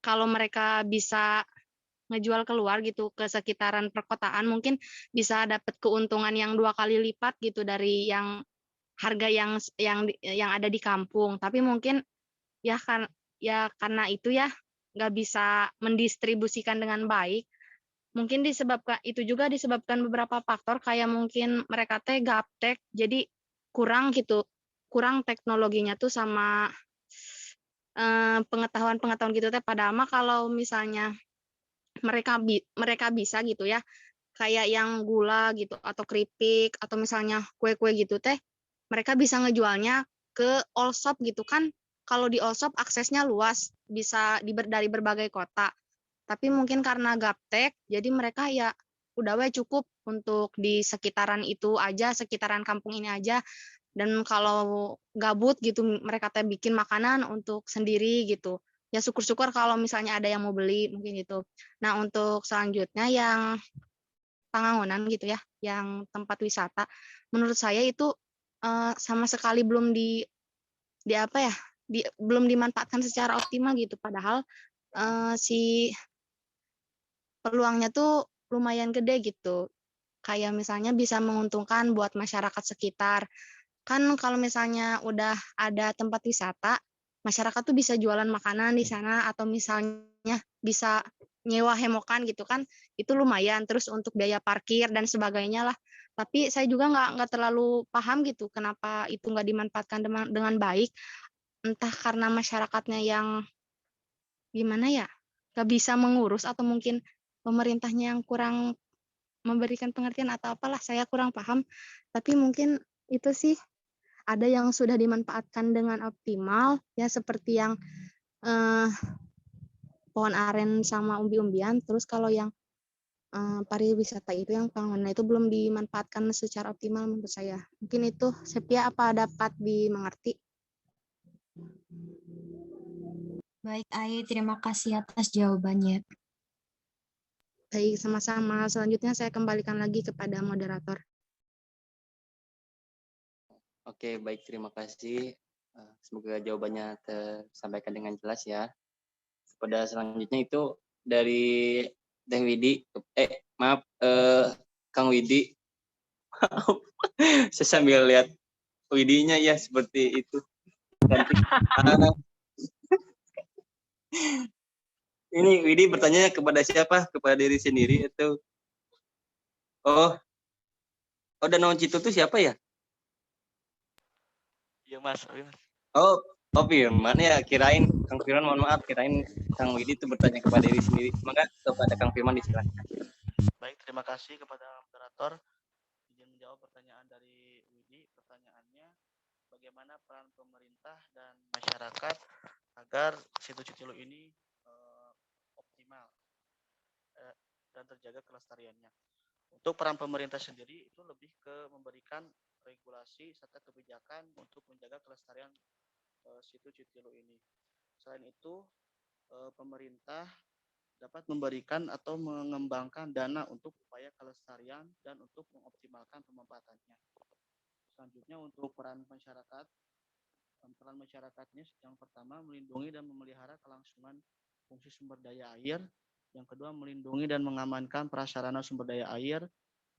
kalau mereka bisa ngejual keluar gitu ke sekitaran perkotaan, mungkin bisa dapat keuntungan yang 2 kali lipat gitu dari yang harga yang ada di kampung. Tapi mungkin ya karena itu ya nggak bisa mendistribusikan dengan baik. Mungkin itu juga disebabkan beberapa faktor kayak mungkin mereka teh gaptek, jadi kurang gitu, kurang teknologinya tuh sama pengetahuan-pengetahuan gitu teh. Padahal mah kalau misalnya mereka bisa gitu ya, kayak yang gula gitu atau keripik atau misalnya kue-kue gitu teh, mereka bisa ngejualnya ke all shop gitu kan. Kalau di all shop aksesnya luas, bisa dari berbagai kota. Tapi mungkin karena gaptek, jadi mereka ya udah cukup untuk di sekitaran itu aja, sekitaran kampung ini aja. Dan kalau gabut gitu, mereka teh bikin makanan untuk sendiri gitu. Ya syukur-syukur kalau misalnya ada yang mau beli, mungkin gitu. Nah, untuk selanjutnya yang Pangangonan gitu ya, yang tempat wisata, menurut saya itu sama sekali belum belum dimanfaatkan secara optimal gitu. Padahal si peluangnya tuh lumayan gede gitu. Kayak misalnya bisa menguntungkan buat masyarakat sekitar. Kan kalau misalnya udah ada tempat wisata, masyarakat tuh bisa jualan makanan di sana atau misalnya bisa nyewa hemokan gitu kan, itu lumayan. Terus untuk biaya parkir dan sebagainya lah. Tapi saya juga nggak terlalu paham gitu kenapa itu nggak dimanfaatkan dengan baik. Entah karena masyarakatnya yang gimana ya, nggak bisa mengurus atau mungkin pemerintahnya yang kurang memberikan pengertian atau apalah, saya kurang paham. Tapi mungkin itu sih ada yang sudah dimanfaatkan dengan optimal ya, seperti yang pohon aren sama umbi-umbian. Terus kalau yang pariwisata itu yang Pangangonan itu belum dimanfaatkan secara optimal menurut saya. Mungkin itu, Sepia, apa dapat dimengerti? Baik, Ai, terima kasih atas jawabannya. Baik, sama-sama. Selanjutnya saya kembalikan lagi kepada moderator. Oke, baik, terima kasih. Semoga jawabannya tersampaikan dengan jelas ya. Pada selanjutnya itu dari Teh Widi, Kang Widi. Maaf, saya sambil lihat Widinya ya seperti itu. Ini Widi bertanya kepada siapa? Kepada diri sendiri atau? Oh, Danau Citu itu siapa ya? Iya Mas. Oh, Firman ya, kirain Kang Firman, mohon maaf, kirain Kang Widi itu bertanya kepada diri sendiri. Maka kepada Kang Firman disilakan. Baik, terima kasih kepada moderator. Izin menjawab pertanyaan dari Widi. Pertanyaannya, bagaimana peran pemerintah dan masyarakat agar situ Citilo ini optimal dan terjaga kelestariannya. Untuk peran pemerintah sendiri itu lebih ke memberikan regulasi serta kebijakan untuk menjaga kelestarian situ Citilo ini. Selain itu, pemerintah dapat memberikan atau mengembangkan dana untuk upaya kelestarian dan untuk mengoptimalkan pemanfaatannya. Selanjutnya untuk peran masyarakat. Peran masyarakatnya yang pertama melindungi dan memelihara kelangsungan fungsi sumber daya air. Yang kedua melindungi dan mengamankan prasarana sumber daya air.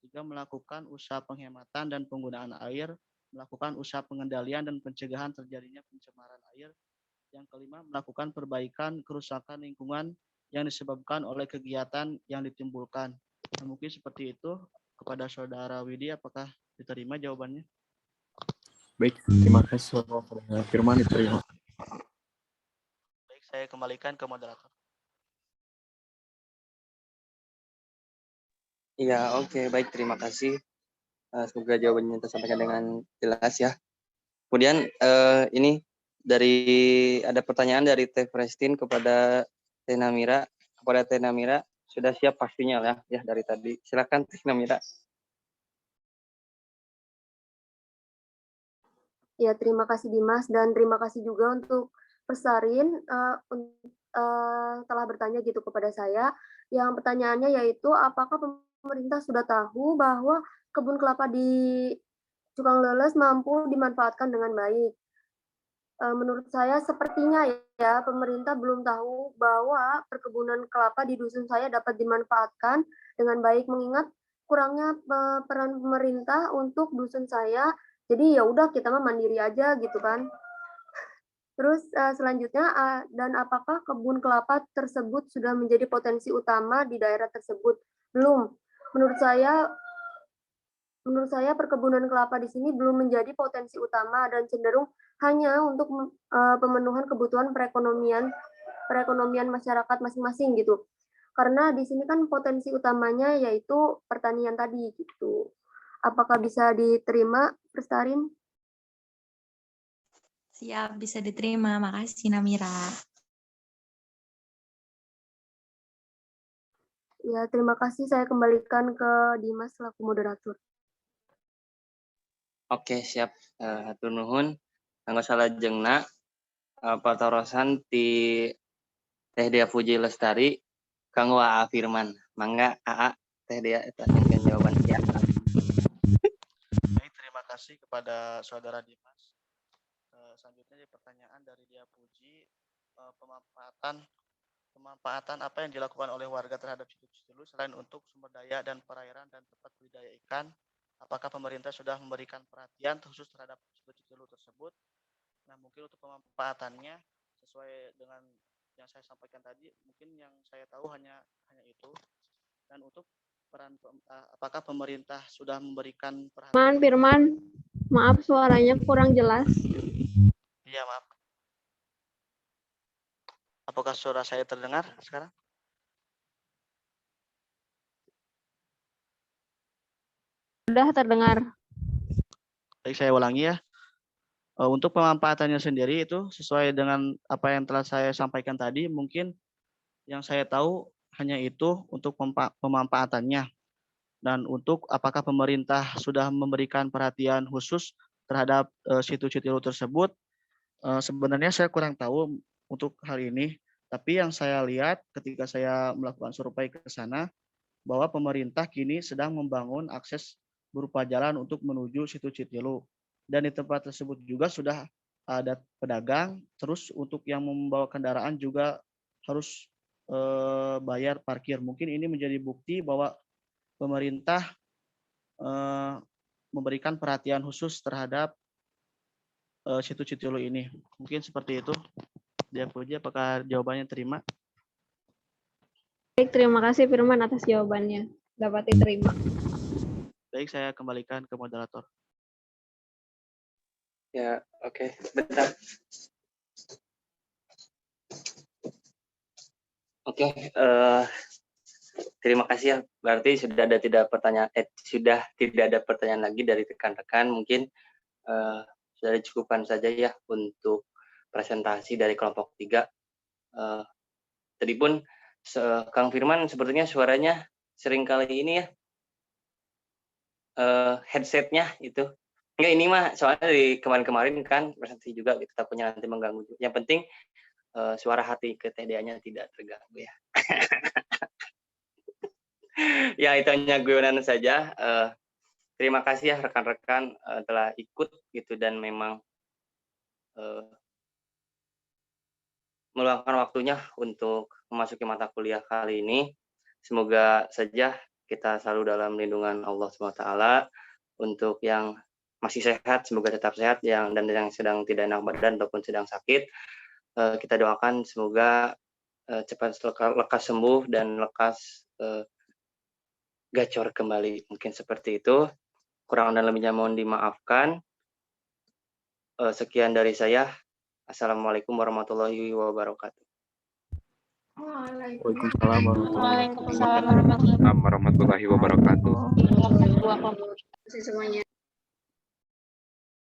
Tiga melakukan usaha penghematan dan penggunaan air. Melakukan usaha pengendalian dan pencegahan terjadinya pencemaran air. Yang kelima melakukan perbaikan kerusakan lingkungan yang disebabkan oleh kegiatan yang ditimbulkan. Nah, mungkin seperti itu. Kepada Saudara Widi, apakah diterima jawabannya? Baik, terima kasih Saudara Firman, diterima. Baik, saya kembalikan ke moderator. Iya, oke, baik, terima kasih. Semoga jawabannya tersampaikan dengan jelas ya. Kemudian ini ada pertanyaan dari Teh Prestin kepada Teh Namira. Kepada Teh Namira, sudah siap pastinya ya dari tadi. Silakan Teh Namira. Ya, terima kasih Dimas dan terima kasih juga untuk Persarin telah bertanya gitu kepada saya. Yang pertanyaannya yaitu apakah pemerintah sudah tahu bahwa kebun kelapa di Cukang Leles mampu dimanfaatkan dengan baik? Menurut saya sepertinya ya pemerintah belum tahu bahwa perkebunan kelapa di dusun saya dapat dimanfaatkan dengan baik mengingat kurangnya peran pemerintah untuk dusun saya. Jadi ya udah kita mah mandiri aja gitu kan. Terus selanjutnya dan apakah kebun kelapa tersebut sudah menjadi potensi utama di daerah tersebut? Belum. Menurut saya perkebunan kelapa di sini belum menjadi potensi utama dan cenderung hanya untuk pemenuhan kebutuhan perekonomian masyarakat masing-masing gitu. Karena di sini kan potensi utamanya yaitu pertanian tadi gitu. Apakah bisa diterima, Persarin? Siap, bisa diterima. Makasih, Namira. Ya, terima kasih. Saya kembalikan ke Dimas selaku moderator. Oke, siap. Hatur nuhun. Nggak salah jengna partorosan ti Teh Dea Puji Lestari kanggo AA Firman. Mangga AA Teh Dea eta nyangkeun jawaban ya. Baik, terima kasih kepada Saudara Dimas. Selanjutnya pertanyaan dari Dea Puji, pemanfaatan apa yang dilakukan oleh warga terhadap situs hulu selain untuk sumber daya dan perairan dan tempat budidaya ikan? Apakah pemerintah sudah memberikan perhatian khusus terhadap situs hulu tersebut? Nah, mungkin untuk pemanfaatannya sesuai dengan yang saya sampaikan tadi, mungkin yang saya tahu hanya itu. Dan untuk peran apakah pemerintah sudah memberikan perhatian? Firman, maaf suaranya kurang jelas. Iya, maaf. Apakah suara saya terdengar sekarang? Sudah terdengar. Baik, saya ulangi ya. Untuk pemanfaatannya sendiri itu sesuai dengan apa yang telah saya sampaikan tadi, mungkin yang saya tahu hanya itu untuk pemanfaatannya. Dan untuk apakah pemerintah sudah memberikan perhatian khusus terhadap situs-situs hulu tersebut, sebenarnya saya kurang tahu untuk hal ini. Tapi yang saya lihat ketika saya melakukan survei ke sana, bahwa pemerintah kini sedang membangun akses berupa jalan untuk menuju situs hulu. Dan di tempat tersebut juga sudah ada pedagang, terus untuk yang membawa kendaraan juga harus bayar parkir. Mungkin ini menjadi bukti bahwa pemerintah memberikan perhatian khusus terhadap situs-situs hulu ini. Mungkin seperti itu. Dia Puji, apakah jawabannya terima? Baik, terima kasih Firman atas jawabannya. Dapat diterima. Baik, saya kembalikan ke moderator. Ya, oke. Bentar. Oke, terima kasih ya. Berarti sudah tidak ada pertanyaan lagi dari rekan-rekan. Mungkin sudah dicukupkan saja ya untuk presentasi dari kelompok 3. Tadi pun Kang Firman sepertinya suaranya sering kali ini ya headsetnya itu. Enggak, ini mah soalnya dari kemarin-kemarin kan presentasi juga gitu, takutnya nanti mengganggu. Yang penting suara hati ke TDA-nya tidak terganggu ya. Ya itu hanya guyonan saja. terima kasih ya rekan-rekan telah ikut gitu dan memang meluangkan waktunya untuk memasuki mata kuliah kali ini. Semoga saja kita selalu dalam lindungan Allah SWT. Untuk yang masih sehat, semoga tetap sehat, dan yang sedang tidak enak badan ataupun sedang sakit, kita doakan semoga cepat lekas sembuh dan lekas gacor kembali. Mungkin seperti itu. Kurang dan lebihnya mohon dimaafkan. Sekian dari saya. Assalamualaikum warahmatullahi wabarakatuh. Waalaikumsalam warahmatullahi Waalaikumsalam warahmatullahi wabarakatuh. Terima kasih semuanya.